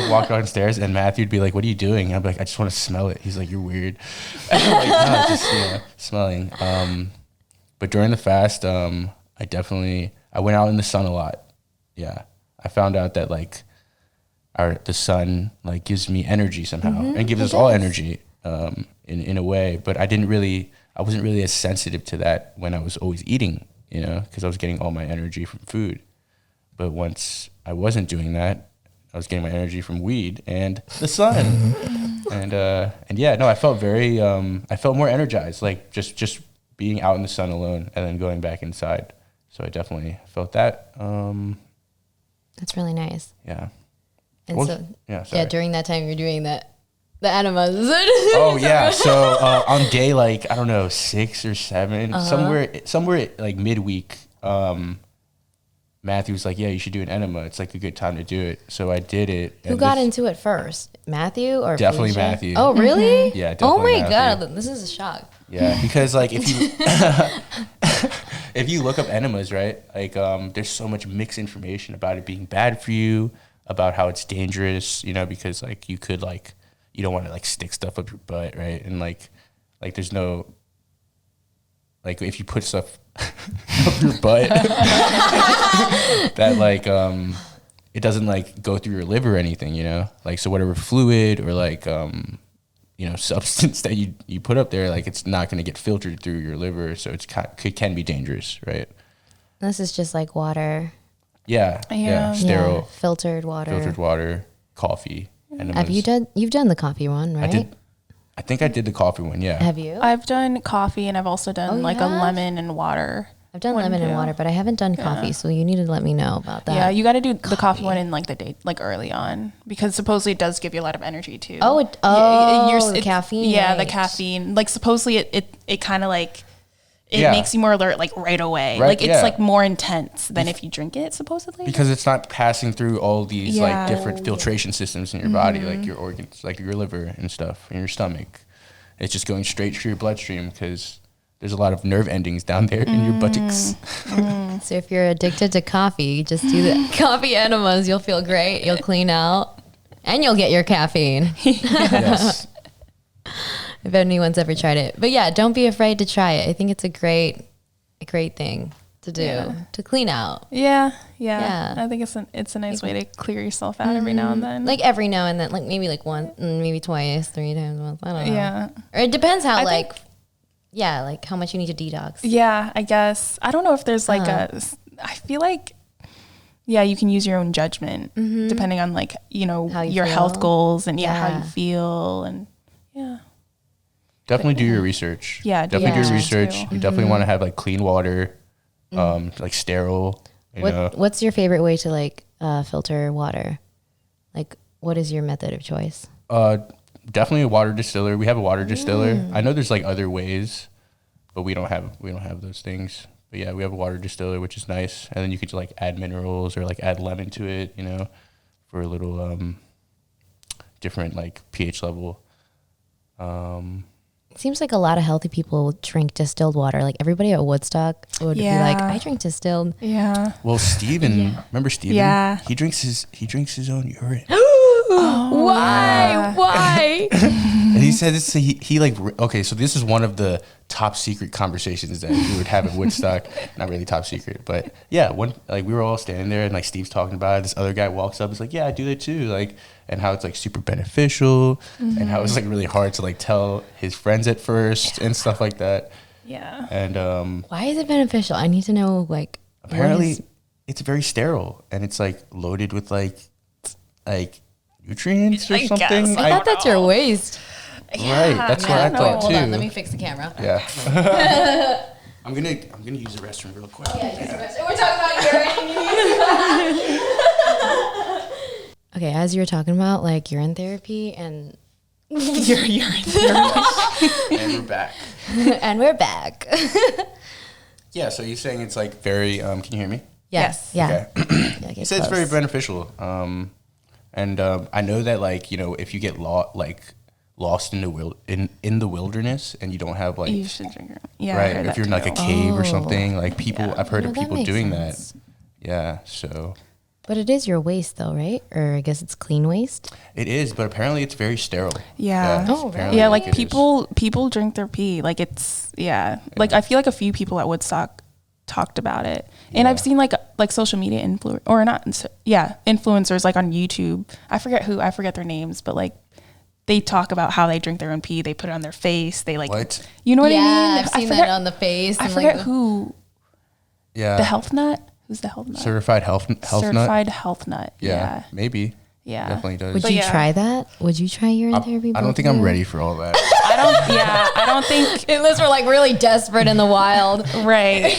walk downstairs, and Matthew would be like, "What are you doing?" And I'd be like, "I just want to smell it." He's like, "You're weird." And I'm like, "No, just smelling." But during the fast, I went out in the sun a lot. Yeah, I found out that like the sun like gives me energy somehow, and gives us all energy in a way. But I wasn't really as sensitive to that when I was always eating. Because I was getting all my energy from food. But once I wasn't doing that, I was getting my energy from weed and the sun. I felt more energized, like just being out in the sun alone and then going back inside. So I definitely felt that. That's really nice. Yeah. And during that time you're doing the enemas. Oh yeah. So on day like I don't know 6 or 7, somewhere like midweek, Matthew was like, "Yeah, you should do an enema. It's like a good time to do it." So I did it. Who got into it first, Matthew or definitely Felicia? Matthew? Oh really? Yeah. Definitely Oh my Matthew. God, this is a shock. Yeah, because like if you if you look up enemas, right? Like there's so much mixed information about it being bad for you, about how it's dangerous. Because like you could like. You don't want to like stick stuff up your butt, right? And like there's no like if you put stuff up your butt that like it doesn't like go through your liver or anything, Like so whatever fluid or like substance that you put up there, like it's not going to get filtered through your liver, so it can be dangerous, right? This is just like water. Yeah. Sterile, yeah, filtered water, coffee. Have you've done the coffee one, right? I think I did the coffee one, yeah. Have you? I've done coffee, and I've also done a lemon and water. I've done lemon and water, but I haven't done coffee, so you need to let me know about that. Yeah, you got to do the coffee one in like the day, like early on, because supposedly it does give you a lot of energy too. The caffeine. Yeah, right. the caffeine. Like supposedly it kind of like it makes you more alert like right away. Right, like it's like more intense than if you drink it supposedly. Because it's not passing through all these like different filtration systems in your body, like your organs, like your liver and stuff, and your stomach. It's just going straight through your bloodstream because there's a lot of nerve endings down there in your buttocks. So if you're addicted to coffee, just do the coffee enemas. You'll feel great. You'll clean out, and you'll get your caffeine. Yes. If anyone's ever tried it. But yeah, don't be afraid to try it. I think it's a great thing to do, to clean out. Yeah. Yeah. I think it's a nice way to clear yourself out every now and then. Like every now and then, like maybe like once, maybe twice, 3 times a month. I don't know. Yeah. Or it depends how like how much you need to detox. Yeah, I guess. I don't know if there's like I feel like, you can use your own judgment depending on like, how your feel. health goals and how you feel and Definitely do your research. Yeah, definitely do your research. too. You definitely want to have like clean water, like sterile. What's your favorite way to like filter water? Like, what is your method of choice? Definitely a water distiller. We have a water distiller. I know there's like other ways, but we don't have those things. But yeah, we have a water distiller, which is nice. And then you could like add minerals or like add lemon to it, for a little different like pH level. It seems like a lot of healthy people drink distilled water. Like everybody at Woodstock would be like, I drink distilled. Yeah. Well, Steven, remember Steven? Yeah. He drinks his own urine. Why? And he said this. He like okay. So this is one of the top secret conversations that we would have at Woodstock. Not really top secret, but yeah. Like we were all standing there, and like Steve's talking about it. This other guy walks up. He's like, "Yeah, I do that too." Like, and how it's like super beneficial, and how it's like really hard to like tell his friends at first and stuff like that. Yeah. And why is it beneficial? I need to know. Like, apparently, it's very sterile, and it's like loaded with like nutrients or something. Guess. I thought that's your waste. Right, that's what I thought too. Hold on, let me fix the camera. Yeah. I'm gonna use the restroom real quick. We're talking about urine. Okay, as you were talking about like urine therapy and urine And we're back. and we're back. Yeah, so you're saying it's like very can you hear me? Yes. Yeah. Okay. You said it's very beneficial. And I know that like, if you get lost in the wilderness and you don't have like, you should drink it. right, if you're in like a cave or something, like people, I've heard No, of that people makes doing sense. that. Yeah, so But it is your waste though, right? Or I guess it's clean waste. it is, but apparently it's very sterile. Yeah. Oh, apparently, Yeah, like it is. people drink their pee. Like it's like I feel like a few people at Woodstock talked about it, and I've seen like social media influencers like on YouTube. I forget their names, but like they talk about how they drink their own pee. They put it on their face. They like What? You know what I mean? I've seen that on the face. I and, forget like, who. Yeah. The health nut. Who's the health nut? Certified health nut. Certified health nut. Yeah, maybe. Yeah. Definitely does. Would But you yeah. try that? Would you try urine therapy? I don't think I'm ready for all that. I don't think. Unless we're like really desperate in the wild. Right.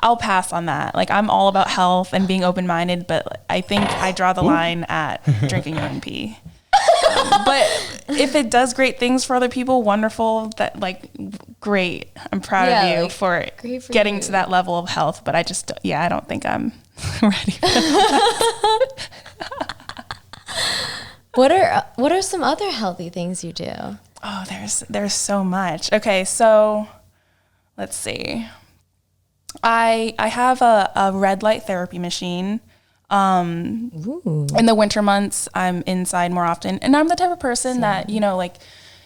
I'll pass on that. Like I'm all about health and being open-minded, but I think I draw the line at drinking your own pee. But if it does great things for other people, wonderful. That like great. I'm proud of you like, for great for getting you. to that level of health. But I just I don't think I'm ready for that. What are some other healthy things you do? Oh, there's so much. Okay, so let's see. I have a red light therapy machine. Ooh. In the winter months, I'm inside more often. And I'm the type of person that, like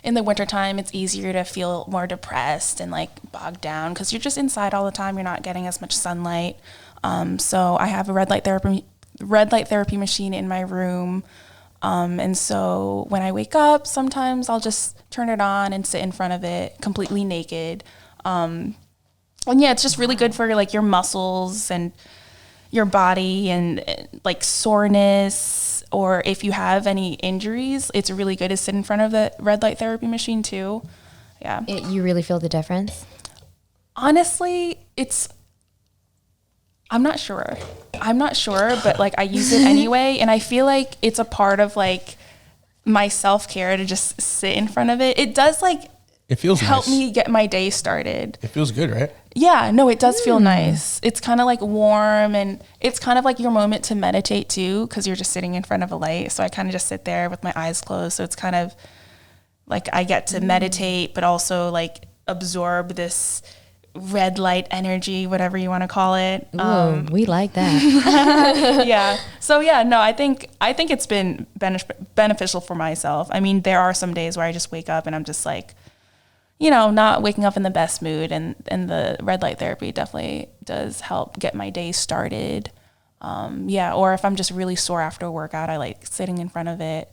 in the wintertime, it's easier to feel more depressed and like bogged down because you're just inside all the time. You're not getting as much sunlight. So I have a red light therapy machine in my room. And so when I wake up, sometimes I'll just turn it on and sit in front of it completely naked. And yeah, it's just really good for like your muscles and your body and like soreness, or if you have any injuries, it's really good to sit in front of the red light therapy machine too. Yeah. You really feel the difference? Honestly, I'm not sure, but like I use it anyway. And I feel like it's a part of like my self-care to just sit in front of it. It does like It feels help nice. me get my day started. It feels good, right? Yeah, no, it does feel nice. It's kind of like warm, and it's kind of like your moment to meditate too, because you're just sitting in front of a light. So I kind of just sit there with my eyes closed. So it's kind of like I get to meditate, but also like absorb this red light energy, whatever you want to call it. Ooh, we like that. Yeah. So yeah, no, I think it's been beneficial for myself. I mean, there are some days where I just wake up and I'm just like, not waking up in the best mood, and the red light therapy definitely does help get my day started. Yeah, or if I'm just really sore after a workout, I like sitting in front of it.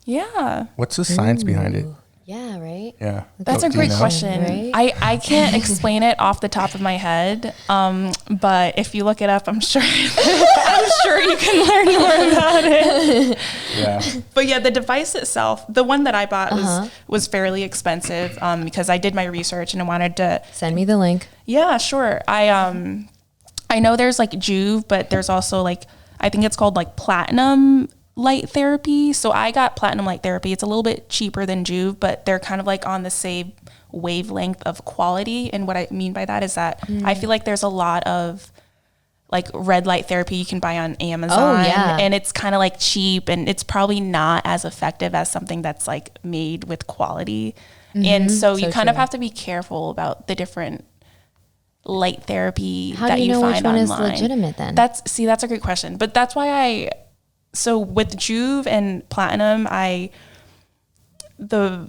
Yeah. What's the science behind it? Yeah, right? Yeah. That's Do a you great know? question. Right? I can't explain it off the top of my head, but if you look it up, I'm sure you can learn more about it. Yeah. But yeah, the device itself, the one that I bought was fairly expensive because I did my research and I wanted to. Send me the link. Yeah, sure. I know there's like Juve, but there's also like, I think it's called like platinum light therapy. So I got platinum light therapy. It's a little bit cheaper than Juve, but they're kind of like on the same wavelength of quality. And what I mean by that is that I feel like there's a lot of like red light therapy you can buy on Amazon. Oh, yeah. And it's kind of like cheap, and it's probably not as effective as something that's like made with quality. And so you kind of true. have to be careful about the different light therapy How that do you know find which one online. is legitimate then? That's a great question. But that's why so with Juve and Platinum, the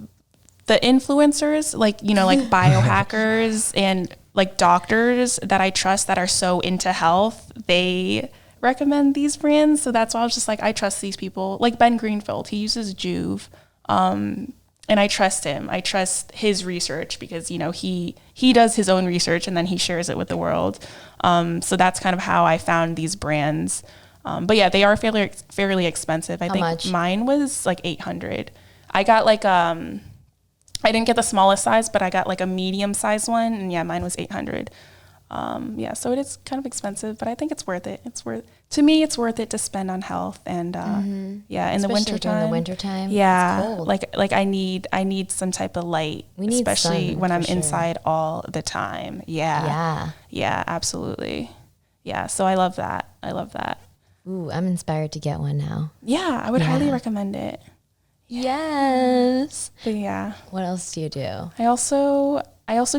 influencers, like, like biohackers and like doctors that I trust that are so into health, they recommend these brands. So that's why I was just like, I trust these people. Like Ben Greenfield, he uses Juve. And I trust him. I trust his research because, he does his own research and then he shares it with the world. So that's kind of how I found these brands. But yeah, they are fairly expensive. I think much? mine was like $800. I got like, I didn't get the smallest size, but I got like a medium size one. And yeah, mine was $800. Yeah, so it is kind of expensive, but I think it's worth it. To me, it's worth it to spend on health. And yeah, in Especially during the wintertime. yeah, It's cold. like I need some type of light, We need especially sun, when I'm for sure. inside all the time. Yeah, absolutely. Yeah, so I love that. Ooh, I'm inspired to get one now. Yeah, I would highly recommend it. Yes. But yeah. What else do you do? I also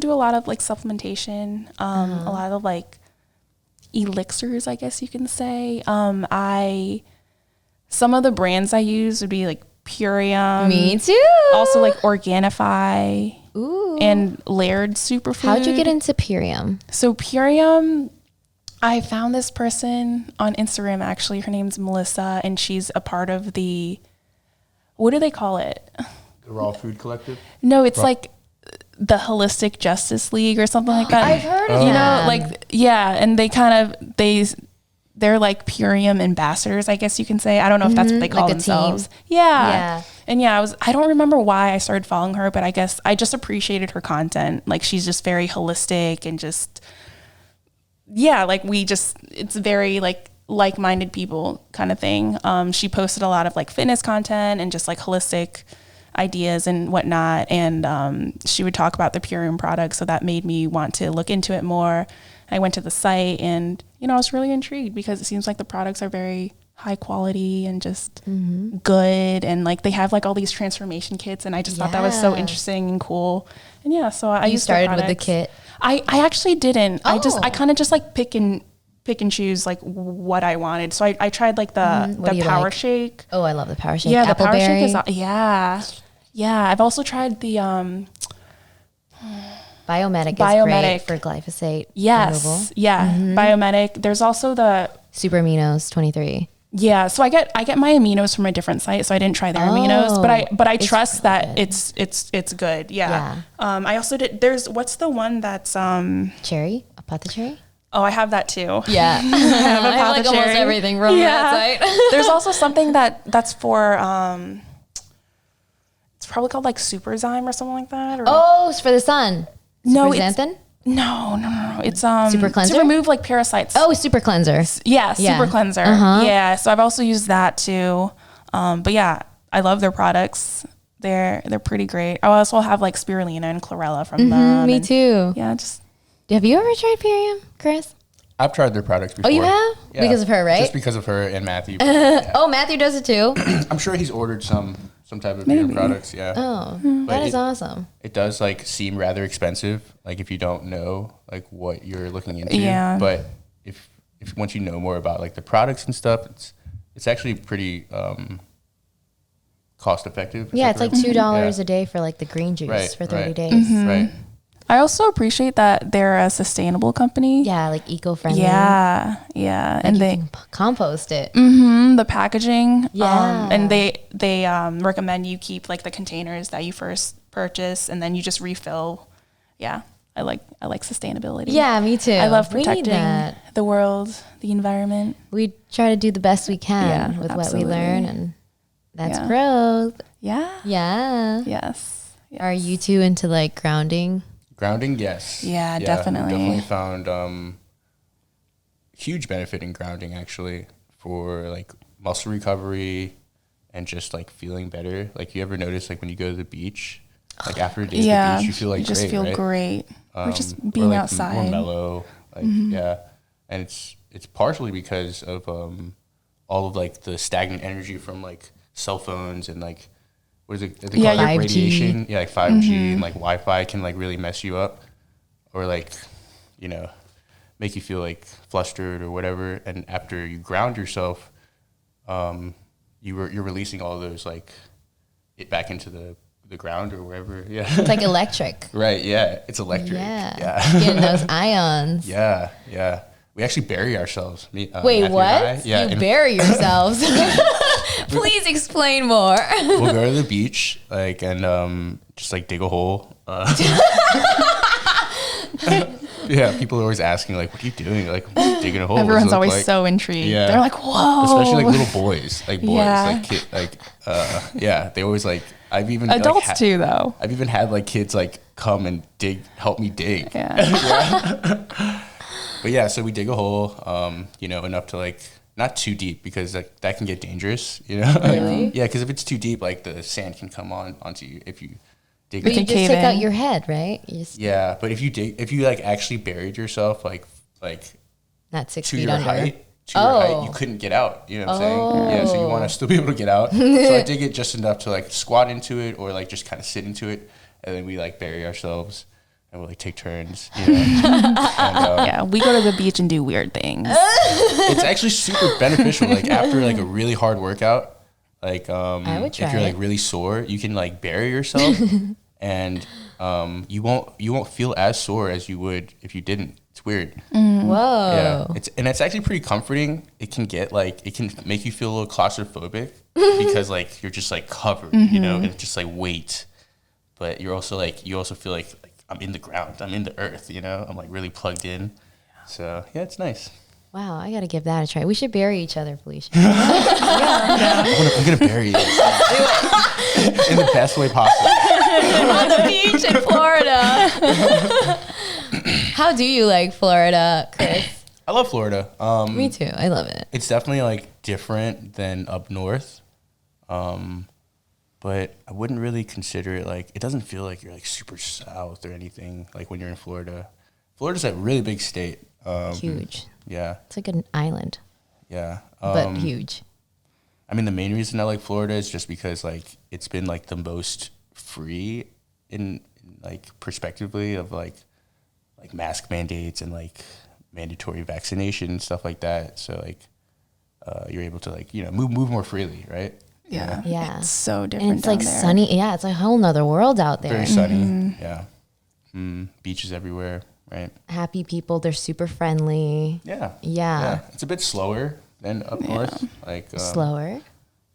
do a lot of like supplementation, a lot of like elixirs, I guess you can say. Some of the brands I use would be like Purim. Me too. Also like Organifi. Ooh. And Laird Superfood. How'd you get into Purim? So Purim, I found this person on Instagram, actually. Her name's Melissa, and she's a part of the, what do they call it? The Raw Food Collective? No, it's like the Holistic Justice League or something like that. I've heard of You that. know, like, yeah, and they kind of, they're like Purim ambassadors, I guess you can say. I don't know if that's what they call like a themselves. team. Yeah. Yeah. And yeah, I don't remember why I started following her, but I guess I just appreciated her content. Like, she's just very holistic and just, yeah, like it's very like-minded people kind of thing. She posted a lot of like fitness content and just like holistic ideas and whatnot. And she would talk about the Purim products. So that made me want to look into it more. I went to the site and, I was really intrigued because it seems like the products are very high quality and just good. And like they have like all these transformation kits. And I just thought that was so interesting and cool. And yeah, so I used started with the kit. I actually didn't. Oh. I kind of just like pick and choose like what I wanted. So I tried like the Power Shake. Oh, I love the Power Shake. Yeah, the Power Appleberry. Shake is yeah. I've also tried the Biomedic is great for glyphosate removal. Yeah, Biomedic. There's also the Super Aminos 23. Yeah, so I get my aminos from a different site, so I didn't try their aminos, but I trust that it's good. Yeah. I also did. What's the one that's Cherry Apothecary? Oh, I have that too. Yeah, I have like almost everything from that site. There's also something that's for it's probably called like Superzyme or something like that. Or, it's for the sun. no, Xanthan? No. It's Super cleanser to remove like parasites. Oh, super cleanser. Yeah, super cleanser. Yeah, so I've also used that too. But yeah, I love their products. They're pretty great. I also have like spirulina and chlorella from them. Me too. Yeah, just. Have you ever tried Purim, Kris? I've tried their products before. Oh, you have? Yeah. Because of her, right? Just because of her and Matthew. Yeah. Oh, Matthew does it too. I'm sure he's ordered some type of Purim products. Yeah. Oh, But that is awesome. It does like seem rather expensive, like if you don't know like what you're looking into. Yeah. But if once you know more about like the products and stuff, it's actually pretty cost effective. Yeah, it's like $2 a day for like the green juice for 30 days. Right. I also appreciate that they're a sustainable company. Yeah, like eco-friendly. Yeah, like and you they can compost it. the packaging. Yeah, and they recommend you keep like the containers that you first purchase, and then you just refill. Yeah, I like sustainability. Yeah, me too. I love We need protecting that. the world, the environment. We try to do the best we can with absolutely. what we learn, and that's Yeah. growth. Yeah. Yeah. Yes. Are you two into like grounding? Grounding, yes. Yeah, definitely. Definitely found huge benefit in grounding actually for like muscle recovery and just like feeling better. Like you ever notice like when you go to the beach, like after a day at the beach, you feel like you just great, feel right? great. Or just Or, being like, outside. more mellow, like yeah. And it's partially because of all of like the stagnant energy from like cell phones and like what is it? They call it, like 5G. radiation. Yeah, like 5G and like Wi-Fi can like really mess you up, or like make you feel like flustered or whatever. And after you ground yourself, you're releasing all of those like it back into the ground or wherever. Yeah, It's like electric. right. Yeah, it's electric. Yeah. Getting those ions. Yeah. We actually bury ourselves. Wait, Matthew and what? I. Yeah, You and bury yourselves. Please explain more. we'll go to the beach, like, and just like dig a hole. Yeah, people are always asking, like, "What are you doing?" Like, "I'm digging a hole." What does it Everyone's look always like? so intrigued. Yeah. They're like, "Whoa!" Especially like little boys, Yeah. yeah. They always like. I've even Adults too, though. I've even had like kids like come and help me dig. Yeah. But yeah, so we dig a hole, enough to like not too deep because that can get dangerous, Really? Yeah, because if it's too deep, like the sand can come onto you if you dig. But you can just cave take out in. your head, right? You just Yeah, but if you like actually buried yourself like not 6 to feet your under. height, to your height, you couldn't get out. You know what I'm saying? Yeah, so you want to still be able to get out. So I dig it just enough to like squat into it or like just kind of sit into it, and then we like bury ourselves and we'll like take turns. You know? Yeah, we go to the beach and do weird things. It's actually super beneficial. Like after like a really hard workout, like I would try if you're like it. really sore, you can like bury yourself, and you won't feel as sore as you would if you didn't. It's weird. Whoa. Yeah, it's actually pretty comforting. It can make you feel a little claustrophobic because like you're just like covered, you know, and it's just like weight. But you're also like you also feel like I'm in the ground, I'm in the earth, you know. I'm like really plugged in. So yeah, it's nice. Wow, I got to give that a try. We should bury each other, Felicia. I'm gonna bury you in the best way possible. On the beach in Florida. How do you like Florida, Kris? I love Florida. Me too. I love it. It's definitely like different than up north, but I wouldn't really consider it like it doesn't feel like you're like super south or anything like when you're in Florida. Florida's a really big state. Huge. Yeah, It's like an island, yeah. but huge. I mean, the main reason I like Florida is just because like it's been like the most free in like prospectively of like mask mandates and like mandatory vaccination and stuff like that. So like you're able to like, you know, move more freely, right? Yeah. Yeah. It's so different. And it's like down there. sunny. Yeah, it's a whole nother world out there. Very sunny. Yeah. Beaches everywhere, right? Happy people. They're super friendly. Yeah. Yeah. It's a bit slower than up north. Like Slower.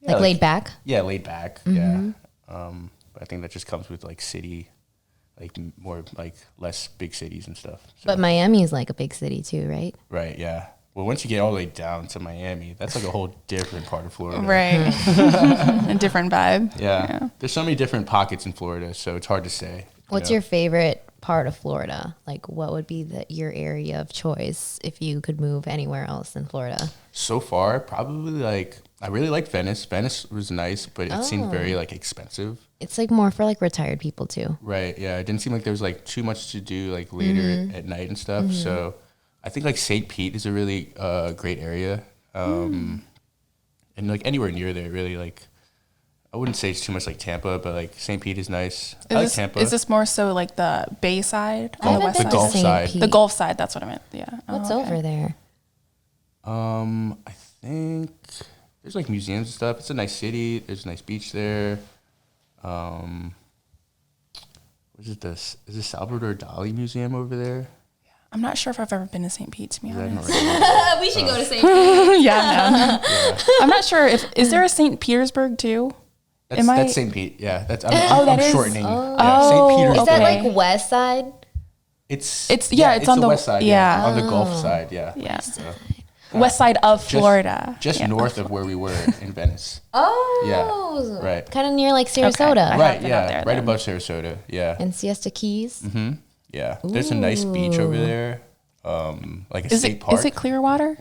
yeah, Like laid back. Yeah, laid back. Yeah. But I think that just comes with like city, like more like less big cities and stuff. So, But Miami's like a big city too, right? right. Yeah. Well, once you get all the way down to Miami, that's like a whole different part of Florida. Right. A different vibe. Yeah. There's so many different pockets in Florida, so it's hard to say. What's your favorite part of Florida? Like, what would be your area of choice if you could move anywhere else in Florida? So far, probably like I really liked Venice. Venice was nice, but it seemed very like expensive. It's like more for like retired people too. Right. Yeah. It didn't seem like there was like too much to do like later at night and stuff. So I think like St. Pete is a really great area. And like anywhere near there, really like. I wouldn't say it's too much like Tampa, but like St. Pete is nice. I like Tampa. Is this more so like the Bay side I on the haven't west been side? to Gulf St. side. Pete. The Gulf side, that's what I meant. Yeah. What's Oh, okay. over there? I think there's like museums and stuff. It's a nice city. There's a nice beach there. What is this? Is this Salvador Dali Museum over there? I'm not sure if I've ever been to St. Pete, to be Is that honest. right? We should go to St. Pete. Yeah, no. I'm not sure is there a St. Petersburg too? That's St. Pete. Yeah, that's I'm that is? shortening. Oh. Yeah, St. Peter's. Is that Okay. like west side? It's it's it's on the the- west side. yeah. On the Gulf side. Yeah. Yeah. So, West side of Florida. just Yeah. north of where we were in Venice. Oh, Yeah, right. Kind of near like Sarasota I have Right. been Yeah. out there Right then. above Sarasota. Yeah. and Siesta Keys. Yeah. There's a nice beach over there. Like a state park. Is it Clearwater?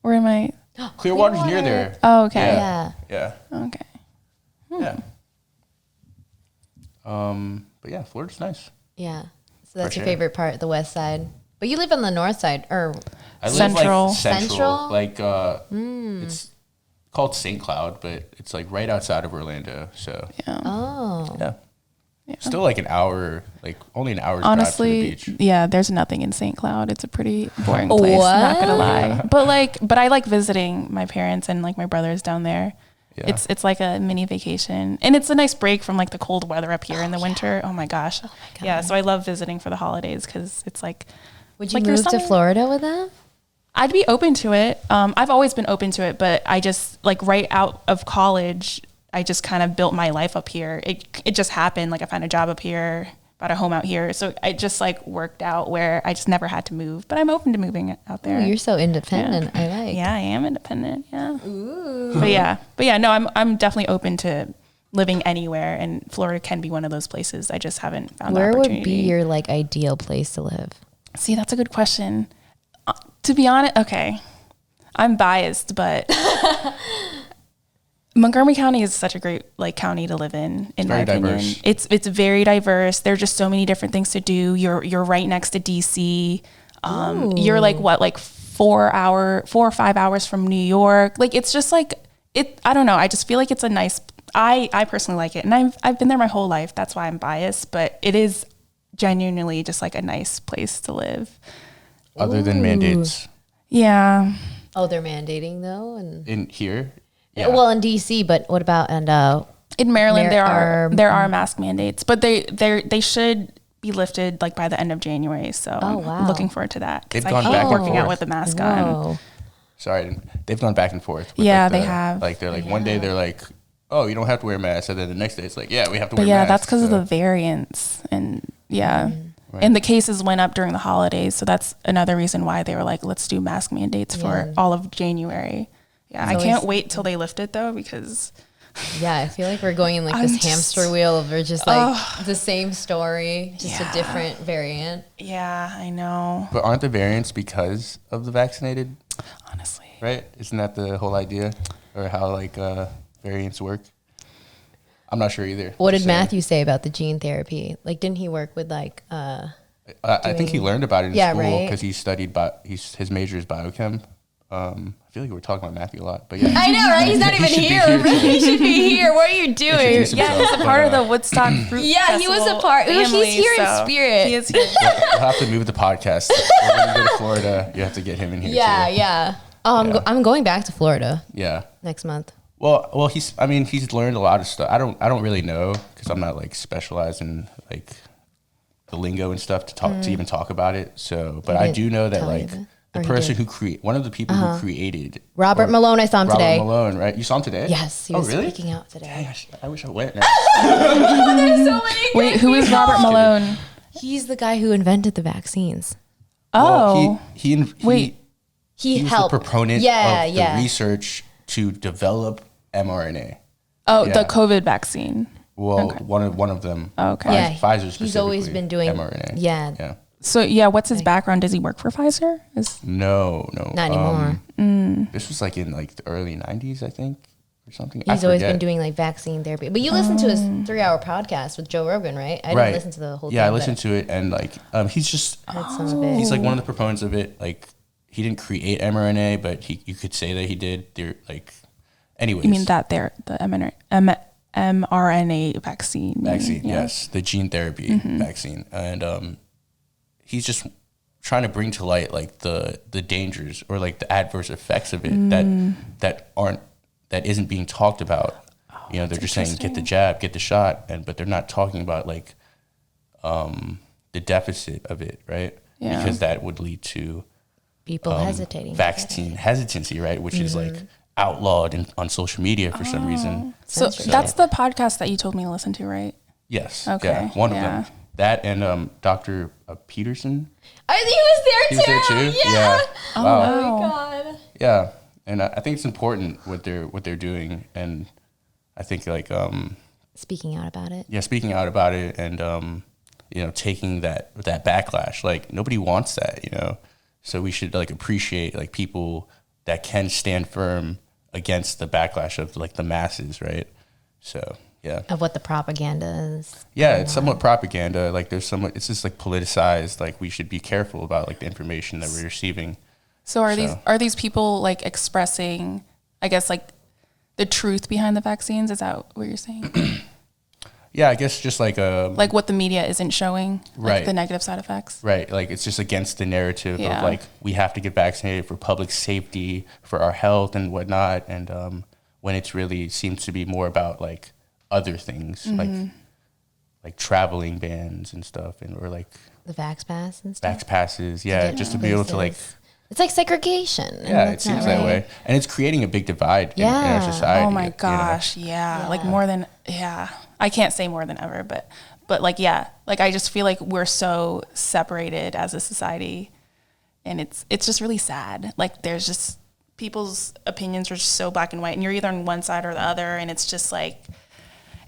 Or am I? Clearwater's near there. Oh, okay. Yeah. Yeah. Okay. Yeah. But yeah, Florida's nice. Yeah. So that's For your sure. favorite part, the west side. But you live on the north side, or I live Central. like Central? Like it's called St. Cloud, but it's like right outside of Orlando. So Yeah. oh, yeah. Still like an hour, like only an hour's Honestly, drive to the beach. yeah, there's nothing in St. Cloud. It's a pretty boring place, not gonna lie. But I like visiting my parents and like my brothers down there. Yeah. It's like a mini vacation. And it's a nice break from like the cold weather up here in the winter. Oh my gosh. Yeah, so I love visiting for the holidays because it's like would you like your move to summer. Florida with them? I'd be open to it. I've always been open to it, but I just like right out of college, I just kind of built my life up here. It just happened. Like I found a job up here, bought a home out here. So I just like worked out where I just never had to move, but I'm open to moving out there. Oh, you're so independent. I like. Yeah, I am independent. Yeah. Ooh. But yeah, no, I'm definitely open to living anywhere, and Florida can be one of those places. I just haven't found the Where opportunity. would be your like ideal place to live? See, that's a good question. To be honest, okay, I'm biased, but Montgomery County is such a great like county to live in my very opinion. diverse. It's very diverse. There's just so many different things to do. You're right next to DC. You're like what, like 4 or 5 hours from New York. Like, it's just like, I don't know. I just feel like it's a nice, I personally like it. And I've been there my whole life. That's why I'm biased, but it is genuinely just like a nice place to live. Other than mandates. Yeah. Oh, they're mandating though? And In here? Yeah. Well, in DC, but what about, in Maryland, there are mask mandates, but they should be lifted like by the end of January. So I'm looking forward to that. They've gone back and working forth. out with a mask on. Sorry, they've gone back and forth. Yeah, they have. Like they're like one day they're like, oh, you don't have to wear a mask, and then the next day it's like, yeah, we have to wear. But yeah, masks, that's because of the variants, and right. And the cases went up during the holidays, so that's another reason why they were like, let's do mask mandates for all of January. Yeah, I can't wait till they lift it though, because. Yeah, I feel like we're going in like this hamster wheel of we're just like the same story, just a different variant. Yeah, I know. But aren't the variants because of the vaccinated? Honestly. Right? Isn't that the whole idea? Or how like variants work? I'm not sure either. What did Matthew say about the gene therapy? Like, didn't he work with like I think he learned about it in school because right? he studied his major is biochem. I feel like we're talking about Matthew a lot, but yeah. I know, right? He's not even here. He should be here. What are you doing? Yeah, he's a part of the Woodstock Fruit Festival. Yeah, he was a part. Family, he's here in spirit. He is here. We'll have to move the podcast. When you go to Florida, you have to get him in here too. Yeah. Oh, I'm going back to Florida. Yeah. Next month. Well, he's learned a lot of stuff. I don't really know because I'm not like specialized in like the lingo and stuff to even talk about it. So, but I do know that like the person who one of the people who created Robert Malone, I saw him today. Robert Malone, right? You saw him today? Yes, he was really? speaking out today. Dang, I wish I went now. There's so many. Wait, who is Robert Malone? He's the guy who invented the vaccines. Oh, Well, he was helped. the proponent of the research to develop mRNA. Oh, the COVID vaccine. Well, one of them. Okay. Yeah, Pfizer specifically. he's always been doing mRNA. Yeah. So what's his background? Does he work for Pfizer? No. Not anymore. This was like in like the early 90s, I think, or something. He's always been doing like vaccine therapy. But you listened to his 3-hour podcast with Joe Rogan, right? I didn't listen to the whole thing. Yeah, I listened to it, and like he's just he's like one of the proponents of it. Like he didn't create mRNA, but you could say that he did. They're like, anyways. You mean that the mRNA vaccine? Vaccine, yes, the gene therapy vaccine, and he's just trying to bring to light like the dangers or like the adverse effects of it that isn't being talked about. They're just saying get the jab, get the shot, but they're not talking about like the deficit of it, right? Yeah. Because that would lead to people hesitating, vaccine hesitancy, right? Which is like outlawed on social media for some reason. So that's the podcast that you told me to listen to, right? Yes. Okay. Yeah, one of them. That and Dr. Peterson. He was there too. He was there too. Yeah. Oh, wow. Oh my god. Yeah, and I think it's important what they're doing, and I think like speaking out about it. Yeah, speaking out about it, and taking that backlash. Like nobody wants that, So we should like appreciate like people that can stand firm against the backlash of like the masses, right? So. Yeah. Of what the propaganda is. Yeah, it's somewhat propaganda. Like it's just like politicized. Like we should be careful about like the information that we're receiving. So are these people like expressing, I guess, like the truth behind the vaccines? Is that what you're saying? Yeah, I guess just like what the media isn't showing, like right. the negative side effects. Right. Like it's just against the narrative of like we have to get vaccinated for public safety, for our health and whatnot. And when it's really seems to be more about like other things like traveling bans and stuff or like the Vax Pass and stuff. Vax passes, just to be able to like it's like segregation. Yeah, it seems that way. And it's creating a big divide in our society. Oh my gosh, like more than I can't say more than ever, but like like I just feel like we're so separated as a society, and it's just really sad. Like there's just people's opinions are just so black and white, and you're either on one side or the other, and it's just like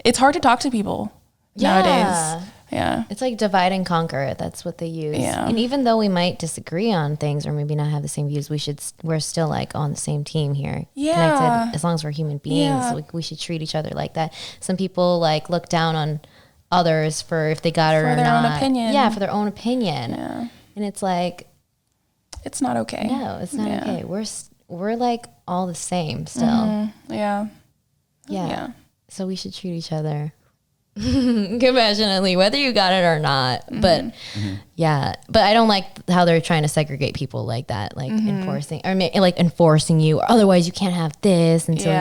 it's hard to talk to people nowadays. Yeah. It's like divide and conquer. That's what they use. Yeah. And even though we might disagree on things or maybe not have the same views, we're still like on the same team here. Yeah. Connected. As long as we're human beings, we should treat each other like that. Some people like look down on others for if they got it or not. For their own opinion. Yeah, for their own opinion. Yeah. And it's like, It's not okay. No, it's not okay. We're like all the same still. Yeah. So we should treat each other compassionately, whether you got it or not. But but I don't like how they're trying to segregate people like that, like enforcing you, or otherwise you can't have this until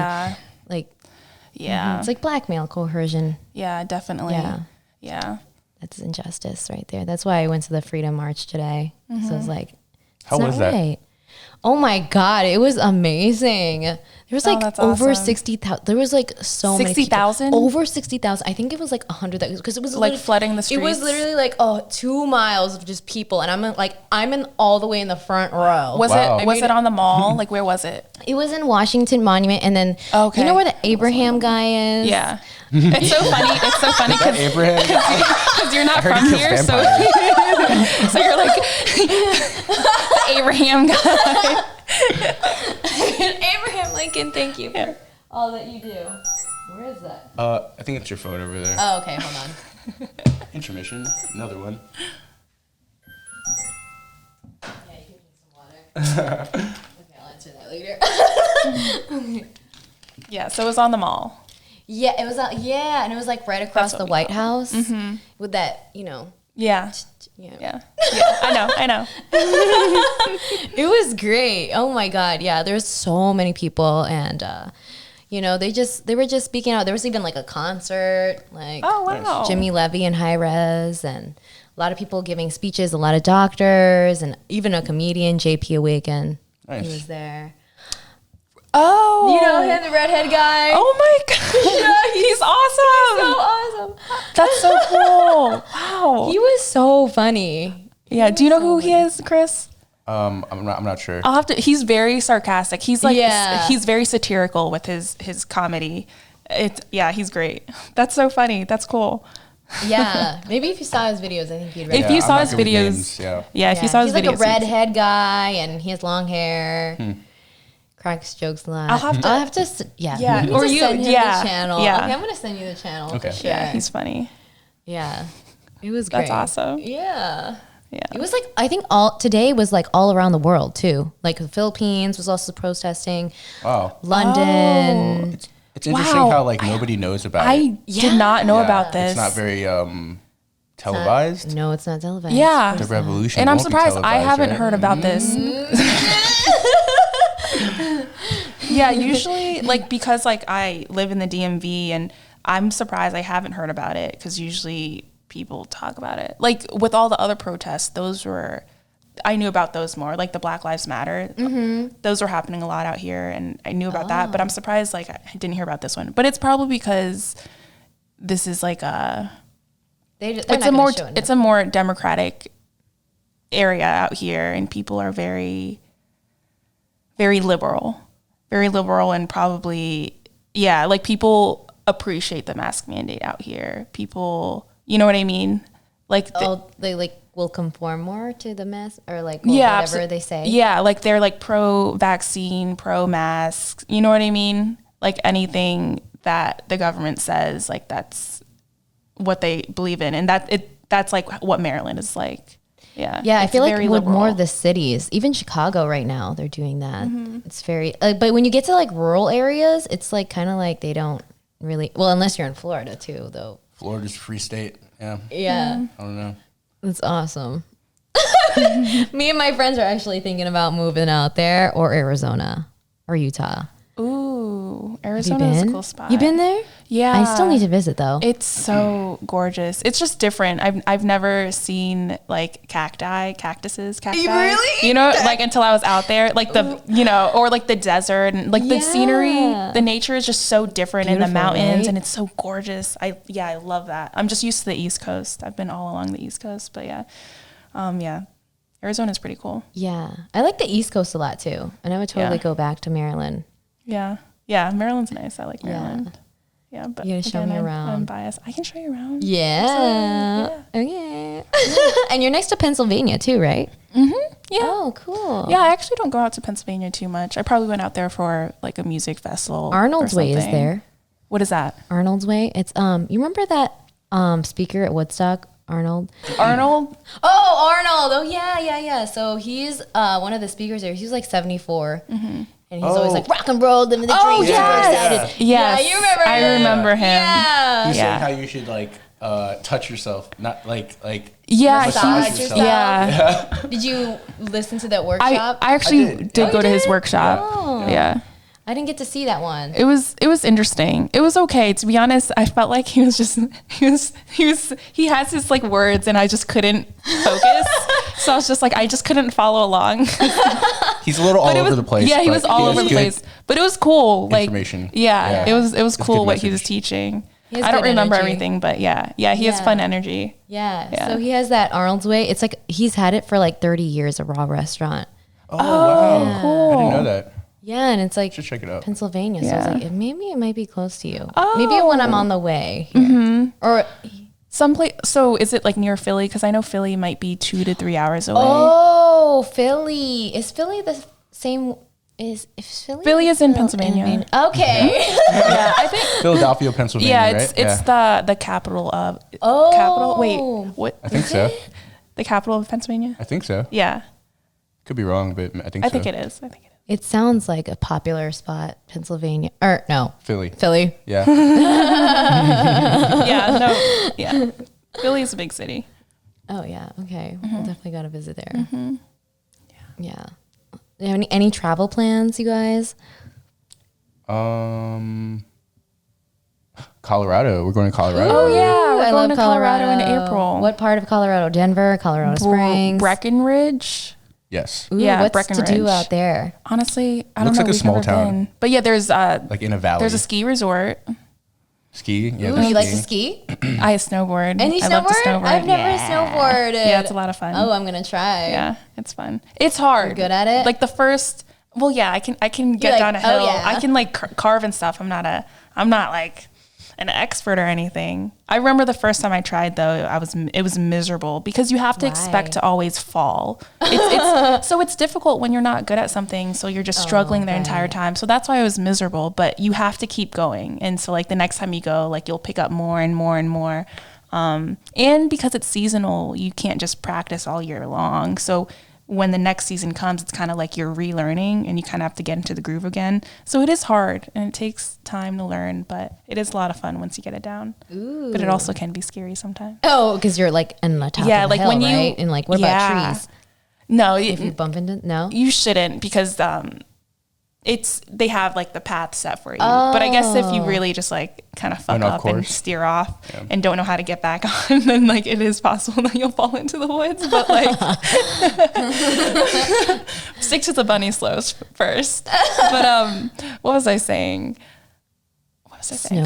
it's like blackmail, coercion. Yeah, definitely. Yeah. That's injustice right there. That's why I went to the Freedom March today. So it's like, how was that? Oh my God, it was amazing. There was like over 60,000. There was like so many 60,000? Over 60,000. I think it was like 100,000 because it was like flooding the streets. It was literally like 2 miles of just people, and I'm in all the way in the front row. Was it on the mall? Like where was it? It was in Washington Monument, and then you know where the Abraham guy is? Yeah. It's so funny. It's so funny because you're not from here, so so you're like the Abraham guy. Abraham Lincoln, thank you for all that you do. Where is that? I think it's your phone over there. Oh, okay, hold on. Intermission, another one. Yeah, you can drink some water. Okay, I'll answer that later. Yeah, so it was on the mall. Yeah, it was. And it was like right across the White House with that, Yeah. I know. It was great. Oh my God. Yeah, there's so many people, and they were just speaking out. There was even like a concert, like Jimmy Levy and High Res, and a lot of people giving speeches, a lot of doctors, and even a comedian, JP Awaken. Nice. He was there. Oh, you know him, the redhead guy. Oh my gosh, yeah, he's awesome. So awesome. That's so cool. Wow, he was so funny. Yeah. Do you know who he is, Kris? I'm not sure. I'll have to. He's very sarcastic. He's like he's very satirical with his comedy. He's great. That's so funny. That's cool. Yeah, maybe if you saw his videos, I think you'd. If you saw his videos, if you saw his videos, he's like a redhead guy, and he has long hair. Cracks jokes a lot. I'll have to send him the channel. Yeah. Okay, I'm gonna send you the channel. Okay. For sure. Yeah, he's funny. Yeah, it was great. That's awesome. Yeah. Yeah. It was like, I think today was like all around the world too. Like the Philippines was also protesting. Wow. London. It's interesting how like nobody knows about it. I did not know about this. It's not very televised. No, it's not televised. Yeah. The revolution. And I'm won't be surprised I haven't right? heard about this. Yeah, usually like because like I live in the DMV, and I'm surprised I haven't heard about it because usually people talk about it. Like with all the other protests, I knew about those more, like the Black Lives Matter. Those were happening a lot out here, and I knew about that, but I'm surprised like I didn't hear about this one. But it's probably because this is like it's a more democratic area out here, and people are very, very liberal, and probably, like people appreciate the mask mandate out here. People, you know what I mean? Like they like will conform more to the mask, or like whatever they say. Yeah, like they're like pro-vaccine, pro-mask. You know what I mean? Like anything that the government says, like that's what they believe in, and that's like what Maryland is like. Yeah, I feel like with more of the cities, even Chicago right now, they're doing that. It's very, but when you get to like rural areas, it's like kind of like they don't really, well, unless you're in Florida too, though. Florida's a free state. Yeah. Yeah. I don't know. That's awesome. Me and my friends are actually thinking about moving out there, or Arizona or Utah. Ooh, Arizona is a cool spot. You been there? Yeah. I still need to visit though. It's so gorgeous. It's just different. I've never seen like cactuses. Really? You know, like until I was out there, like or like the desert, and like the scenery, the nature is just so different in the mountains, right? And it's so gorgeous. I love that. I'm just used to the East Coast. I've been all along the East Coast, but Arizona's pretty cool. Yeah. I like the East Coast a lot too. And I would totally go back to Maryland. Yeah. Yeah. Maryland's nice. I like Maryland. Yeah. But you gotta show me around. I'm biased. I can show you around. Yeah. Okay. And you're next to Pennsylvania too, right? Mm-hmm. Yeah. Oh, cool. Yeah. I actually don't go out to Pennsylvania too much. I probably went out there for like a music festival. Arnold's Way is there. What is that? Arnold's Way. It's, you remember that speaker at Woodstock? Arnold. Arnold. Oh, Arnold. Oh, yeah. So he's one of the speakers there. He's like 74. And he's always like, rock and roll, living the dream, super excited. Yeah, you remember him. I remember him. Yeah. He's saying how you should like touch yourself, not like yeah, massage yourself. Yeah. Did you listen to that workshop? I actually did go to his workshop. Oh. Yeah. I didn't get to see that one. It was interesting. It was okay. To be honest, I felt like he has his like words and I just couldn't focus. So I was just like, I just couldn't follow along. He's a little all over the place. Yeah, he was all over the place. But it was cool. Like information. Yeah. It was cool what he was teaching. I don't remember everything, but yeah, he has fun energy. Yeah. So he has that Arnold's Way. It's like he's had it for like 30 years, a raw restaurant. Oh, wow. Cool. I didn't know that. Yeah, and it's like Should check it out. Pennsylvania. So I was like, maybe it might be close to you. Oh. Maybe when I'm on the way here. Or someplace. So is it like near Philly? Because I know Philly might be 2 to 3 hours away. Oh, Philly. Is Philly the same? Is Philly is in Pennsylvania. Okay. Yeah, I think. Philadelphia, Pennsylvania. Yeah, right? it's the capital of. Oh. Capital. Wait, what? I think so. The capital of Pennsylvania. I think so. Yeah, Could be wrong, but I think so. I think it is. It sounds like a popular spot, Pennsylvania. Or no, Philly. Yeah. Yeah. Yeah, no, yeah. Philly is a big city. Oh yeah. Okay. We'll definitely got to visit there. Yeah. Any travel plans, you guys? Colorado. We're going to Colorado. Oh yeah, we're I going love to Colorado in April. What part of Colorado? Denver, Colorado Springs, Breckenridge. Yes. Ooh, Yeah, what's to do Breckenridge. out there? Honestly, I Looks don't know. like a We've small never town. been. But yeah, there's Like in a valley. there's a ski resort. Ski. Yeah. Ooh, there's you like to skiing. ski? I snowboard. And you I love to snowboard? snowboard. I've never snowboarded. Yeah, it's a lot of fun. Oh, I'm gonna try. Yeah, it's fun. It's hard. You're good at it? Like the first. Well, yeah, I can get like, down a oh, hill. yeah. I can like carve and stuff. I'm not like an expert or anything. I remember the first time I tried though, it was miserable because you have to expect to always fall. It's difficult when you're not good at something, so you're just struggling the entire time. So that's why I was miserable, but you have to keep going. And so like the next time you go, like you'll pick up more and more and more. And because it's seasonal, you can't just practice all year long. So when the next season comes, it's kind of like you're relearning and you kind of have to get into the groove again. So it is hard and it takes time to learn, but it is a lot of fun once you get it down. Ooh. But it also can be scary sometimes. Oh, because you're like in the top of the like hill, when you, right? And like, what about trees? No, If you bump into, no? you shouldn't because they have like the path set for you. But I guess if you really just like kind of fuck up and steer off and don't know how to get back on, then like it is possible that you'll fall into the woods. But like stick to the bunny slows first. But what was I saying?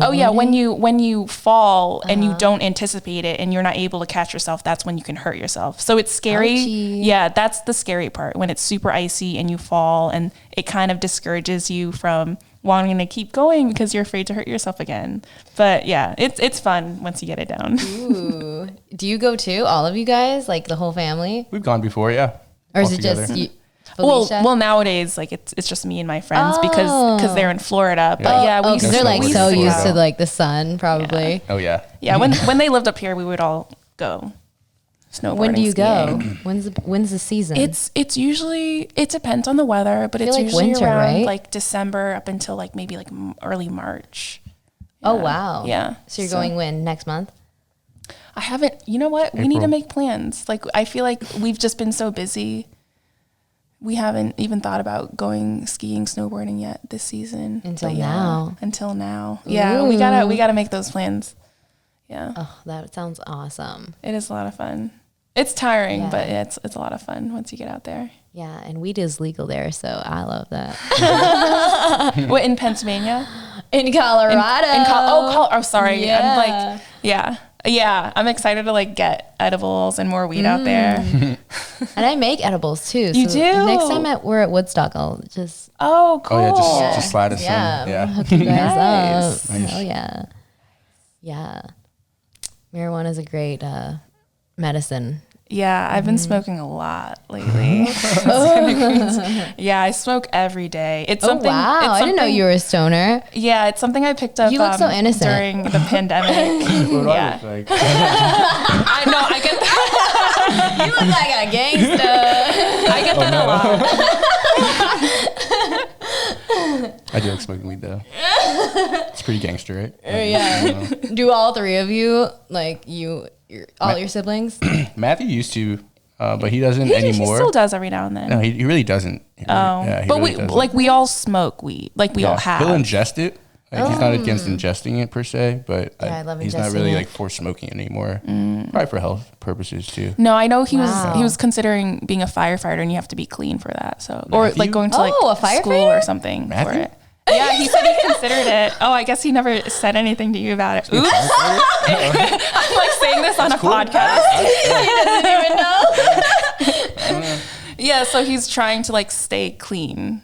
Oh yeah, when you fall and you don't anticipate it and you're not able to catch yourself, that's when you can hurt yourself. So it's scary. Ouchie. Yeah, that's the scary part, when it's super icy and you fall and it kind of discourages you from wanting to keep going because you're afraid to hurt yourself again. But yeah, it's fun once you get it down. Ooh. Do you go too? All of you guys? Like the whole family? We've gone before, yeah. Or is All it together. just you? Felicia? Well, nowadays like it's just me and my friends because they're in Florida. But yeah, we because they're like snowboard so in used Florida. to like the sun, probably. Oh yeah. Yeah, when they lived up here, we would all go snowboarding. When do you go? skiing. When's the season? It's usually, it depends on the weather, but it's like usually winter, around right? like December up until like maybe like early March. Oh wow. Yeah. So you're going when? Next month? I haven't. You know what? We need to April. make plans. Like I feel like we've just been so busy. We haven't even thought about going skiing, snowboarding yet this season. Until But now. Until now. Yeah, we gotta make those plans. Yeah. Oh, that sounds awesome. It is a lot of fun. It's tiring, Yeah. but it's a lot of fun once you get out there. Yeah, and weed is legal there, so I love that. What, in Pennsylvania? In Colorado. Oh, sorry. Yeah. I'm like, yeah. I'm excited to like get edibles and more weed out there. And I make edibles too. You so do? Next time we're at Woodstock, I'll just Oh, cool. Oh yeah, just slide us in. we'll Yeah. hook you guys Nice. up. Hell yeah. Marijuana is a great medicine. Yeah, I've been smoking a lot lately. Yeah, I smoke every day. It's something. Wow, It's I didn't know something- you were a stoner. Yeah, it's something I picked up. You look so innocent. During the pandemic. What do I Yeah. look like? I know. I get that. You look like a gangster. I get that a lot. I do like smoking weed though. It's pretty gangster, right? Yeah. Do all three of you, like all your siblings? Matthew used to, but he doesn't He anymore. still does every now and then. No, he really doesn't. He But really doesn't. we all smoke weed. Like we all have. He'll ingest it. Like, he's not against ingesting it per se, but Yeah, I love he's not ingesting really it. like for smoking anymore. Probably for health purposes too. No, I know he Wow. was considering being a firefighter, and you have to be clean for that. So or Matthew? like going to like Oh, a school firefighter? or something Matthew? for it. Yeah, he said he considered it. Oh, I guess he never said anything to you about it. Oops. I'm like saying this on a podcast. Yeah, so he's trying to like stay clean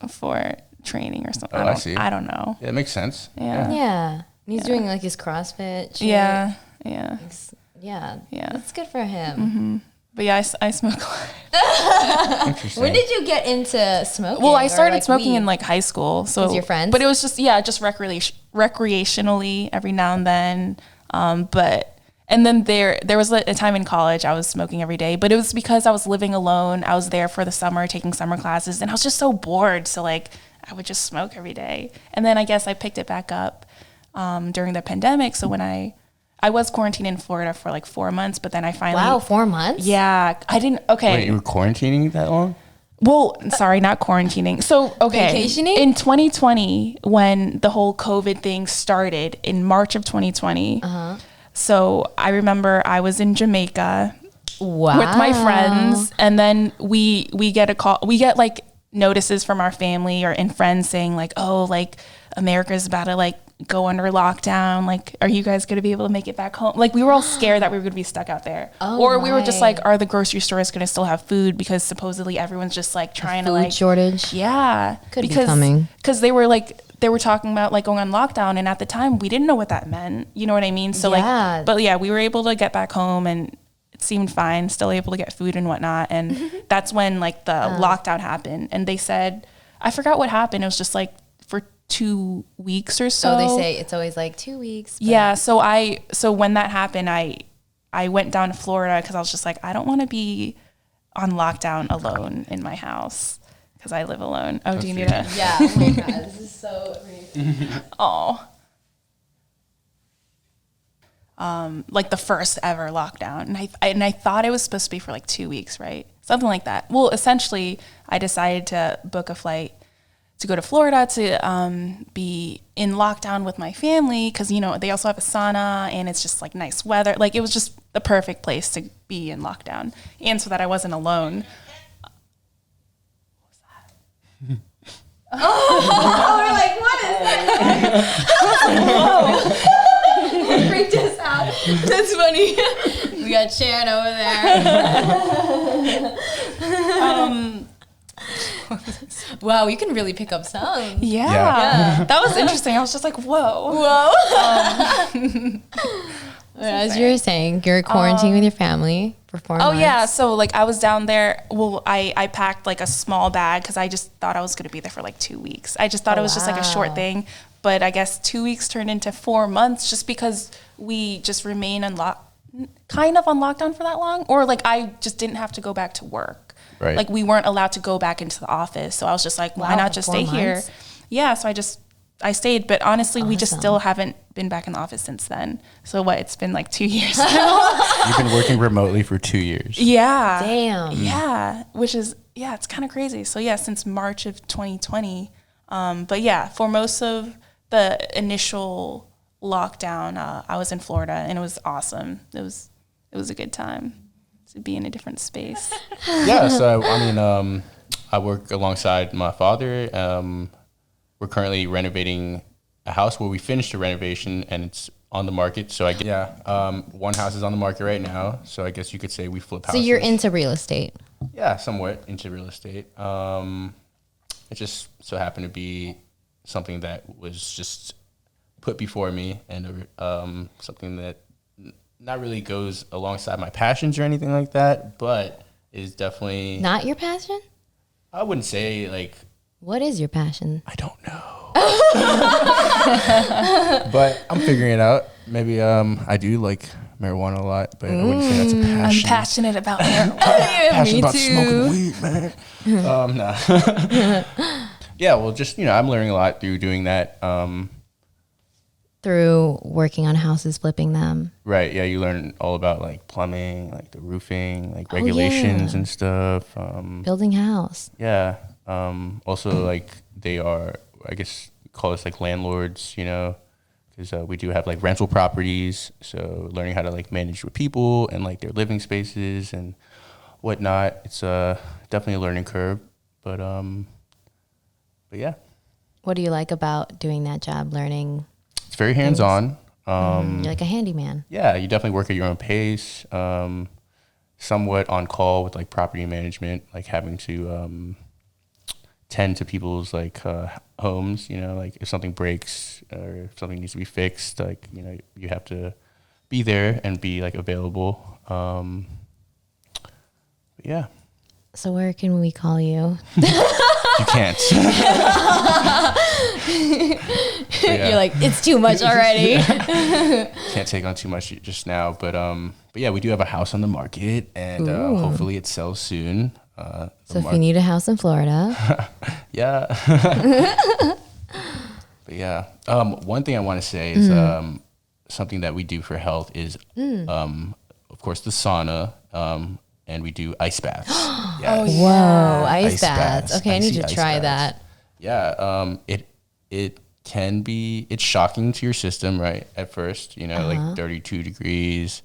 for training or something. Oh, I see. I don't know. Yeah, it makes sense. Yeah. Yeah. He's doing like his CrossFit shit. Yeah. Yeah. Yeah. That's good for him. But yeah, I smoke a lot. Interesting. When did you get into smoking? Well, I or, started like, smoking weed? in like high school. So With your friends? But it was just recreationally every now and then. And then there was a time in college I was smoking every day, but it was because I was living alone. I was there for the summer taking summer classes, and I was just so bored. So like I would just smoke every day. And then I guess I picked it back up during the pandemic. So when I was quarantined in Florida for like 4 months, but then I finally 4 months? Yeah, I didn't. Okay. Wait, you were quarantining that long? Well, sorry, not quarantining. So, okay. Vacationing? In 2020, when the whole COVID thing started in March of 2020. So I remember I was in Jamaica Wow. with my friends, and then we get a call. We get like notices from our family and friends saying like, oh, like America's about to like go under lockdown. Like, are you guys going to be able to make it back home? Like, we were all scared that we were going to be stuck out there. Or we were just my. like, are the grocery stores going to still have food? Because supposedly everyone's just like trying to Food like shortage? Yeah. Could be coming. Because they were talking about like going on lockdown, and at the time we didn't know what that meant. You know what I mean? So Yeah. like, but yeah, we were able to get back home, and it seemed fine, still able to get food and whatnot. And that's when like the lockdown happened, and they said, I forgot what happened. It was just like for 2 weeks or so. So they say it's always like 2 weeks. but- Yeah. So when that happened, I went down to Florida because I was just like, I don't want to be on lockdown alone in my house because I live alone. Oh, do you need a? Yeah. Oh my God. This is so Oh. Like the first ever lockdown, and I thought it was supposed to be for like 2 weeks, right? Something like that. Well, essentially, I decided to book a flight to go to Florida to be in lockdown with my family because they also have a sauna and it's just like nice weather. Like it was just the perfect place to be in lockdown, and so that I wasn't alone. We're like, what is that? Freaked us out. That's funny. We got Sharon over there. Wow, you can really pick up songs. Yeah. That was interesting. I was just like, whoa. As you were saying, you're quarantined with your family for 4 months. Oh yeah, so like I was down there. Well, I packed like a small bag because I just thought I was gonna be there for like 2 weeks. I just thought it was just like a short thing, but I guess 2 weeks turned into 4 months just because we just remain kind of on lockdown for that long, or like I just didn't have to go back to work. Right. Like we weren't allowed to go back into the office, so I was just like, why Wow, not for just 4 stay here? months? Yeah, so I stayed, but honestly, we just Awesome. still haven't been back in the office since then. So what? It's been like 2 years now. You've been working remotely for 2 years. Yeah. Damn. Yeah, which is it's kind of crazy. So yeah, since March of 2020. But yeah, for most of the initial lockdown, I was in Florida, and it was awesome. It was a good time to be in a different space. Yeah, so I mean, I work alongside my father. We're currently renovating a house where we finished the renovation and it's on the market. So one house is on the market right now. So I guess you could say we flip So houses. you're into real estate. Yeah, somewhat into real estate. It just so happened to be something that was just put before me, and something that not really goes alongside my passions or anything like that, but is definitely Not your passion? I wouldn't say like. What is your passion? I don't know. But I'm figuring it out. Maybe I do like marijuana a lot, but I wouldn't say that's a passion. I'm passionate about marijuana. Passionate me about too. smoking weed, man. No. Yeah, well, just, I'm learning a lot through doing that. Through working on houses, flipping them. Right, yeah, you learn all about like plumbing, like the roofing, like regulations and stuff. Building house. Yeah. Also, like they are, I guess, call us like landlords, because we do have like rental properties. So learning how to like manage with people and like their living spaces and whatnot. It's definitely a learning curve, but yeah. What do you like about doing that job, learning? It's very hands-on. You're like a handyman. Yeah, you definitely work at your own pace. Somewhat on call with like property management, like having to tend to people's like homes, like if something breaks or if something needs to be fixed, like, you have to be there and be like available. But yeah. So where can we call you? You can't. Yeah. You're like, it's too much already. Can't take on too much just now, but yeah, we do have a house on the market, and hopefully it sells soon. So if you need a house in Florida. Yeah. But yeah, one thing I want to say is something that we do for health is, of course, the sauna, and we do ice baths. Yes. Whoa, ice baths. baths. Okay, I need Icy to ice try baths. that. Yeah, it can be, it's shocking to your system, right, at first, like 32 degrees,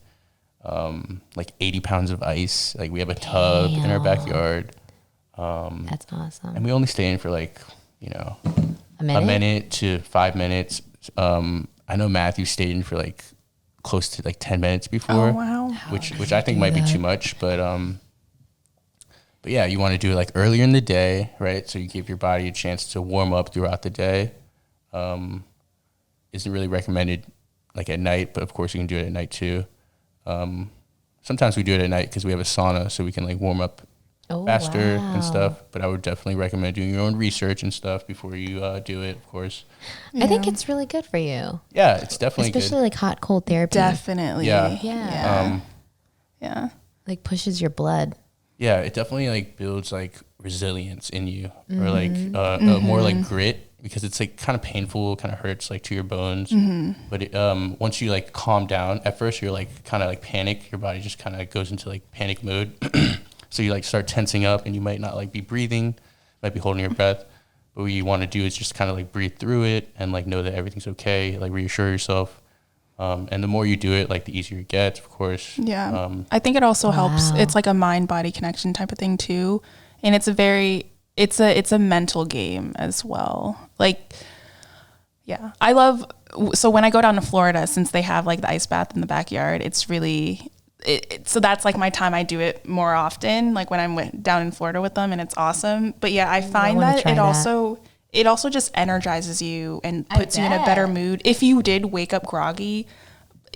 like 80 pounds of ice. Like we have a tub in our backyard. That's awesome. And we only stay in for like, A a minute to 5 minutes. I know Matthew stayed in for like close to like 10 minutes before. Oh, wow. Which I think might be too much, but yeah, you want to do it like earlier in the day, right? So you give your body a chance to warm up throughout the day. Isn't really recommended like at night, but of course you can do it at night too. Sometimes we do it at night because we have a sauna, so we can like warm up faster and stuff. But I would definitely recommend doing your own research and stuff before you do it, of course. I think it's really good for you. Yeah, it's definitely Especially like hot, cold therapy. Definitely. Yeah. Yeah. Yeah. Like pushes your blood. Yeah, it definitely like builds like resilience in you, or like more like grit, because it's like kind of painful, kind of hurts like to your bones. But it, once you like calm down, at first you're like kind of like panic. Your body just kind of goes into like panic mode. So you like start tensing up, and you might not like be breathing, might be holding your breath. But what you want to do is just kind of like breathe through it and like know that everything's okay, like reassure yourself. And the more you do it, like the easier it gets, of course. Yeah. I think it also helps. It's like a mind body connection type of thing too. And it's a mental game as well. Like, yeah, so when I go down to Florida, since they have like the ice bath in the backyard, it's really, so that's like my time. I do it more often, like when I'm down in Florida with them, and it's awesome. But yeah, I find that it also just energizes you and puts you in a better mood. If you did wake up groggy,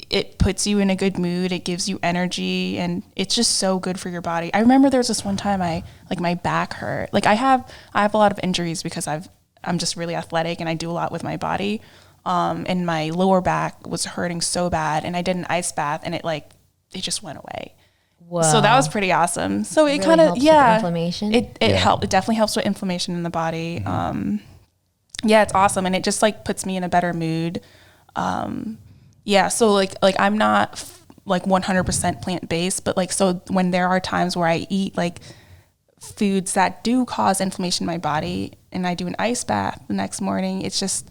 it puts you in a good mood. It gives you energy, and it's just so good for your body. I remember there was this one time my back hurt. Like I have a lot of injuries because I'm just really athletic and I do a lot with my body. And my lower back was hurting so bad, and I did an ice bath, and it just went away. Whoa. So that was pretty awesome. So it really kind of, helps with inflammation. It helped. It definitely helps with inflammation in the body. Yeah, it's awesome. And it just like puts me in a better mood. Yeah. So like I'm not like 100% plant-based, but like, so when there are times where I eat like foods that do cause inflammation in my body, and I do an ice bath the next morning, it's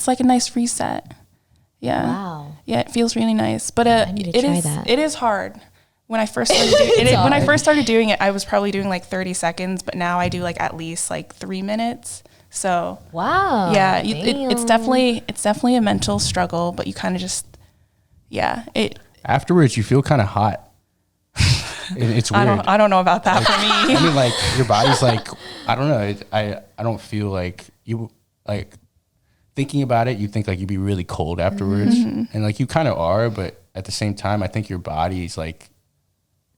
like a nice reset. Yeah. Wow. Yeah. It feels really nice, but I need to try that. it is hard. When I first started doing it, I was probably doing like 30 seconds, but now I do like at least like 3 minutes. So wow. Yeah, it's definitely a mental struggle, but you kind of just, Afterwards, you feel kind of hot. It's weird. I don't know about that for me. I mean, like your body's like, I don't know. I don't feel like you like thinking about it, you think like you'd be really cold afterwards, and like you kind of are, but at the same time, I think your body's like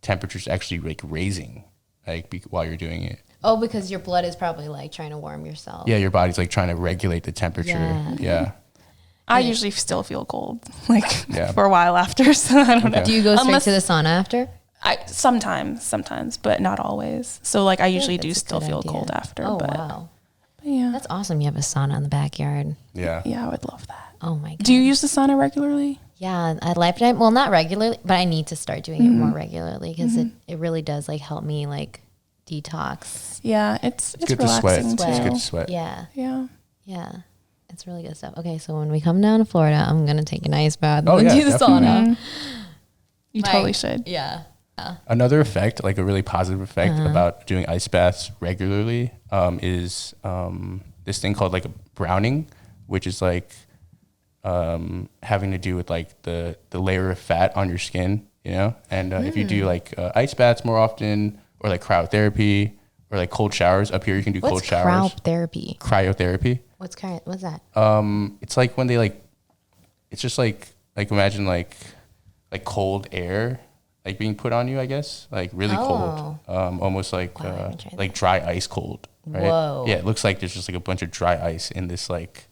temperature's actually like raising, like while you're doing it. Oh, because your blood is probably like trying to warm yourself. Yeah, your body's like trying to regulate the temperature. Yeah. I usually still feel cold, like for a while after. So I don't know. Do you go straight to the sauna after? Sometimes, but not always. So like I usually do still feel cold after. Oh, but, wow. But yeah. That's awesome. You have a sauna in the backyard. Yeah. Yeah, I would love that. Oh my God. Do you use the sauna regularly? Yeah, at Lifetime. Well, not regularly, but I need to start doing it more regularly because it really does like help me like detox. Yeah, it's good relaxing to sweat. It's good to sweat. Yeah. Yeah. Yeah. It's really good stuff. Okay, so when we come down to Florida, I'm going to take an ice bath Oh, and yeah, do the definitely. sauna. You totally should. Yeah. Another effect, like a really positive effect about doing ice baths regularly, is this thing called like a browning, which is like having to do with like the layer of fat on your skin, you know? And if you do like ice baths more often, or like cryotherapy, or like cold showers, up here you can do cold showers. Cryotherapy? Cryotherapy. What's that? It's like when they like, it's just like imagine like cold air like being put on you, I guess, like really cold, almost like dry ice cold, right? Whoa. Yeah, it looks like there's just like a bunch of dry ice in this like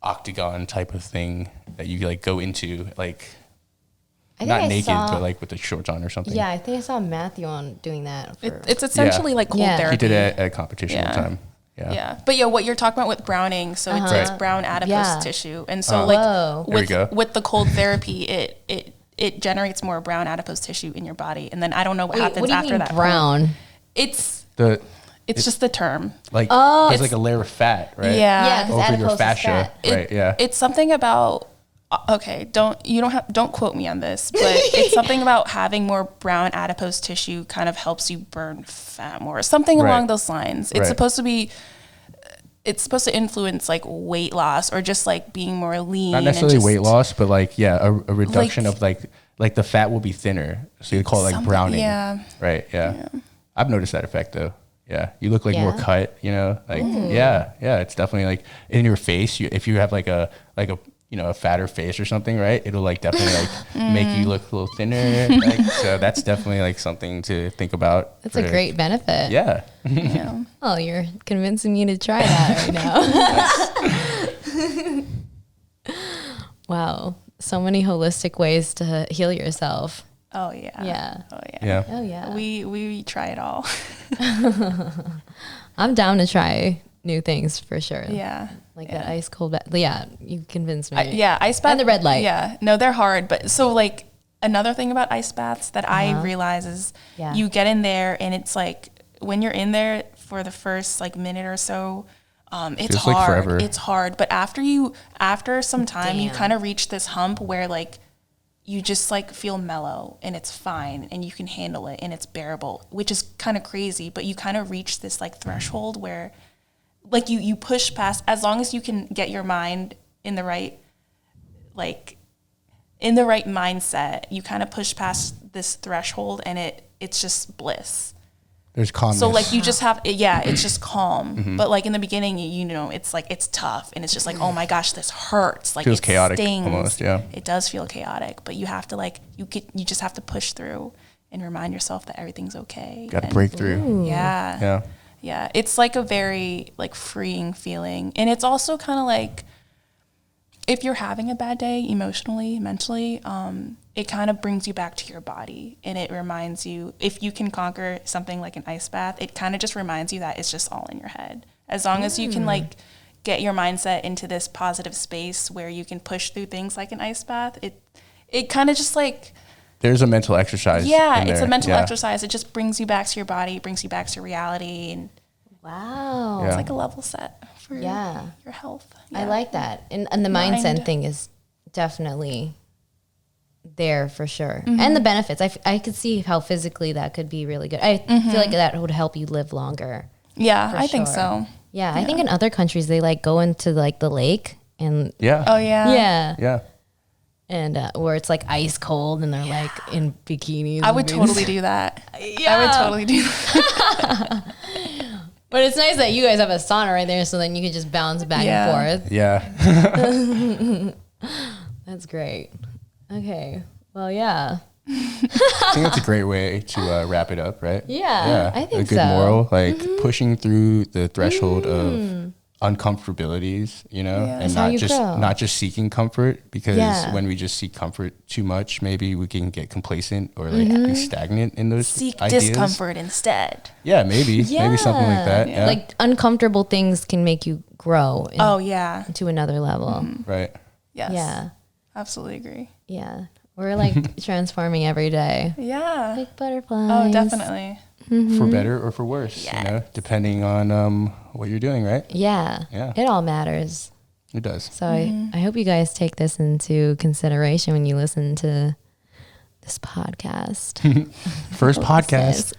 octagon type of thing that you like go into, like not naked, but like with the shorts on or something. Yeah, I think I saw Matthew on doing that. It's essentially like cold therapy. He did it at a competition one time. Yeah. But yeah, what you're talking about with browning, so it's brown adipose tissue. And so with the cold therapy, it generates more brown adipose tissue in your body. And then I don't know what happens after that. Brown? It's just the term. Like there's like a layer of fat, right? Yeah. Over your fascia. Right. It's something about don't quote me on this, but it's something about having more brown adipose tissue kind of helps you burn fat more, something along those lines. It's supposed to influence like weight loss or just like being more lean. Not necessarily weight loss, but like a reduction of like the fat will be thinner. So you call it like browning. Yeah. Right. Yeah. I've noticed that effect though. Yeah. You look like more cut, you know, like, yeah. It's definitely like in your face. If you have like a a fatter face or something, right? It'll like definitely like make you look a little thinner. Like, so that's definitely like something to think about. That's a great benefit. Yeah. Oh, you're convincing me to try that right now. Wow. So many holistic ways to heal yourself. Oh yeah. Yeah. Oh yeah. Yeah. Oh yeah. We try it all. I'm down to try new things for sure. Yeah. Like that ice cold bath. Yeah, you convinced me. Ice bath. And the red light. Yeah. No, they're hard. But so like another thing about ice baths that I realize is you get in there and it's like when you're in there for the first like minute or so, it's feels hard. Like forever. It's hard. But after some time, you kind of reach this hump where like you just like feel mellow and it's fine and you can handle it and it's bearable, which is kind of crazy. But you kind of reach this like threshold where like you push past, as long as you can get your mind in the right mindset, you kind of push past this threshold and it's just bliss. There's calmness. So like you just have, it's just calm. But like in the beginning, you know, it's like, it's tough and it's just like, oh my gosh, this hurts. Like feels it chaotic stings. almost, yeah. It does feel chaotic, but you have to like, you just have to push through and remind yourself that everything's okay. Got to break through. Yeah. Yeah. Yeah, it's like a very like freeing feeling. And it's also kind of like if you're having a bad day emotionally, mentally, it kind of brings you back to your body and it reminds you, if you can conquer something like an ice bath, it kind of just reminds you that it's just all in your head. As long as you can like get your mindset into this positive space where you can push through things like an ice bath, it kind of just like there's a mental exercise. Yeah, it's a mental exercise. It just brings you back to your body, brings you back to reality. And wow. It's like a level set for your health. Yeah. I like that. And the mindset thing is definitely there for sure. And the benefits. I could see how physically that could be really good. I feel like that would help you live longer. Yeah, I think so. Yeah, I think in other countries they like go into like the lake and Oh yeah. Yeah. And where it's like ice cold and they're like in bikinis. I would totally do that. Yeah. I would totally do that. But it's nice that you guys have a sauna right there, so then you can just bounce back and forth. Yeah. That's great. Okay. Well, yeah. I think that's a great way to wrap it up, right? Yeah, I think a good so. moral, like pushing through the threshold of uncomfortabilities, you know, and not just seeking comfort, because when we just seek comfort too much, maybe we can get complacent or like be stagnant in those seek ideas. Discomfort instead. Yeah, maybe something like that. Yeah. Like uncomfortable things can make you grow. To another level. Right. Yes. Yeah. Absolutely agree. Yeah. We're like transforming every day. Yeah. Like butterflies. Oh, definitely. For better or for worse, you know, depending on what you're doing, right? Yeah. It all matters. It does. So I hope you guys take this into consideration when you listen to this podcast. First podcast.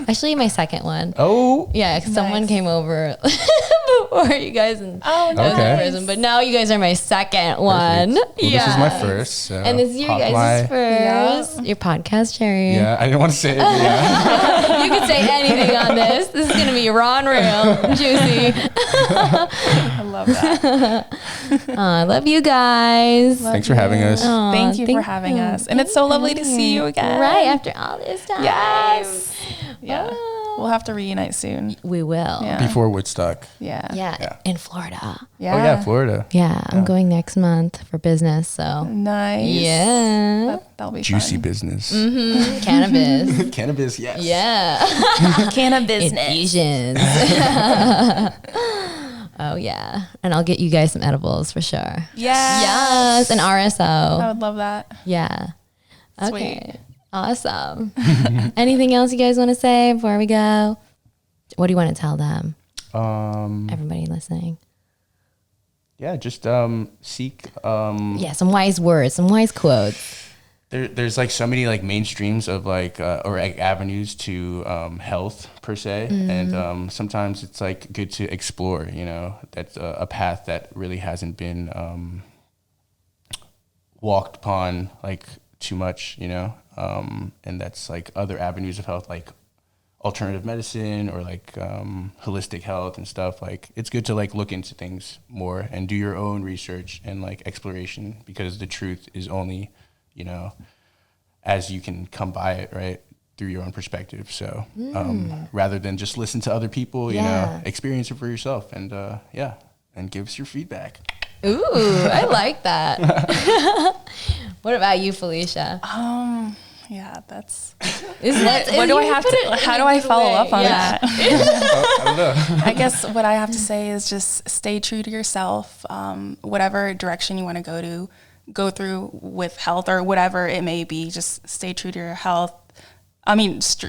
Actually, my second one. Oh. Yeah, because someone came over before you guys. And okay. But now you guys are my second one. Well, this is my first. So and this is your guys' first. Yeah. Your podcast, Chhay. Yeah, I didn't want to say it. Yeah. You can say anything on this. This is going to be raw and real. Juicy. I love that. I love you guys. Thanks for having us. Thank you for having us. And it's so lovely to see you again. Right, after all this time. Yes. Yeah. We'll have to reunite soon. We will. Yeah. Before Woodstock. Yeah. In Florida. Yeah. Oh, yeah, Florida. Yeah, I'm going next month for business, so. Nice. Yeah. That'll be Juicy fun. business. Cannabis. Cannabis, yes. Yeah. Cannabis. Infusions. Oh, yeah. And I'll get you guys some edibles for sure. Yes. Yes, an RSO. I would love that. Yeah. Okay. Sweet. Awesome. Anything else you guys want to say before we go? What do you want to tell them? Everybody listening. Yeah, just seek. Some wise words, some wise quotes. There's like so many like mainstreams of like or like avenues to health per se, and sometimes it's like good to explore. You know, that's a path that really hasn't been walked upon like too much. You know, and that's like other avenues of health, like alternative medicine or like holistic health and stuff. Like it's good to like look into things more and do your own research and like exploration, because the truth is only, you know, as you can come by it, right, through your own perspective. So rather than just listen to other people, you know, experience it for yourself, and and give us your feedback. Ooh, I like that. What about you, Felicia? Yeah, that's. What do I have to? How do I follow up on that? I don't know. I guess what I have to say is just stay true to yourself. Whatever direction you want to go through with health or whatever it may be, just stay true to your health.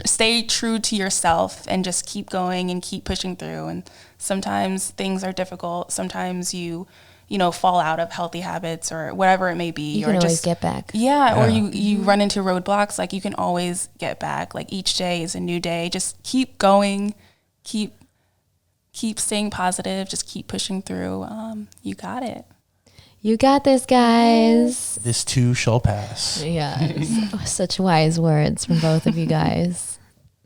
Stay true to yourself and just keep going and keep pushing through. And sometimes things are difficult. Sometimes you fall out of healthy habits or whatever it may be. You can always get back. Yeah, or you run into roadblocks. Like you can always get back. Like each day is a new day. Just keep going. Keep staying positive. Just keep pushing through. You got it. You got this, guys. This too shall pass. Yeah, such wise words from both of you guys.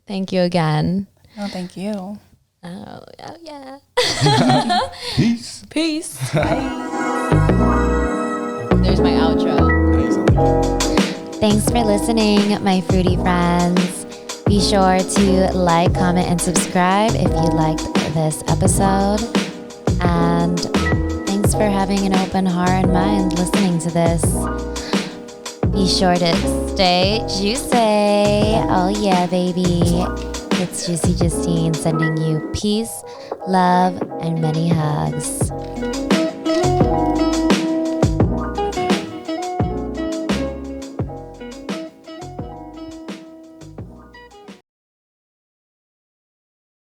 Thank you again. Oh, thank you. Oh yeah. Peace. Peace. There's my outro. Thanks for listening, my fruity friends. Be sure to like, comment, and subscribe if you liked this episode. And thanks for having an open heart and mind listening to this. Be sure to stay juicy. Oh yeah, baby. It's Juicy Justine sending you peace, love, and many hugs.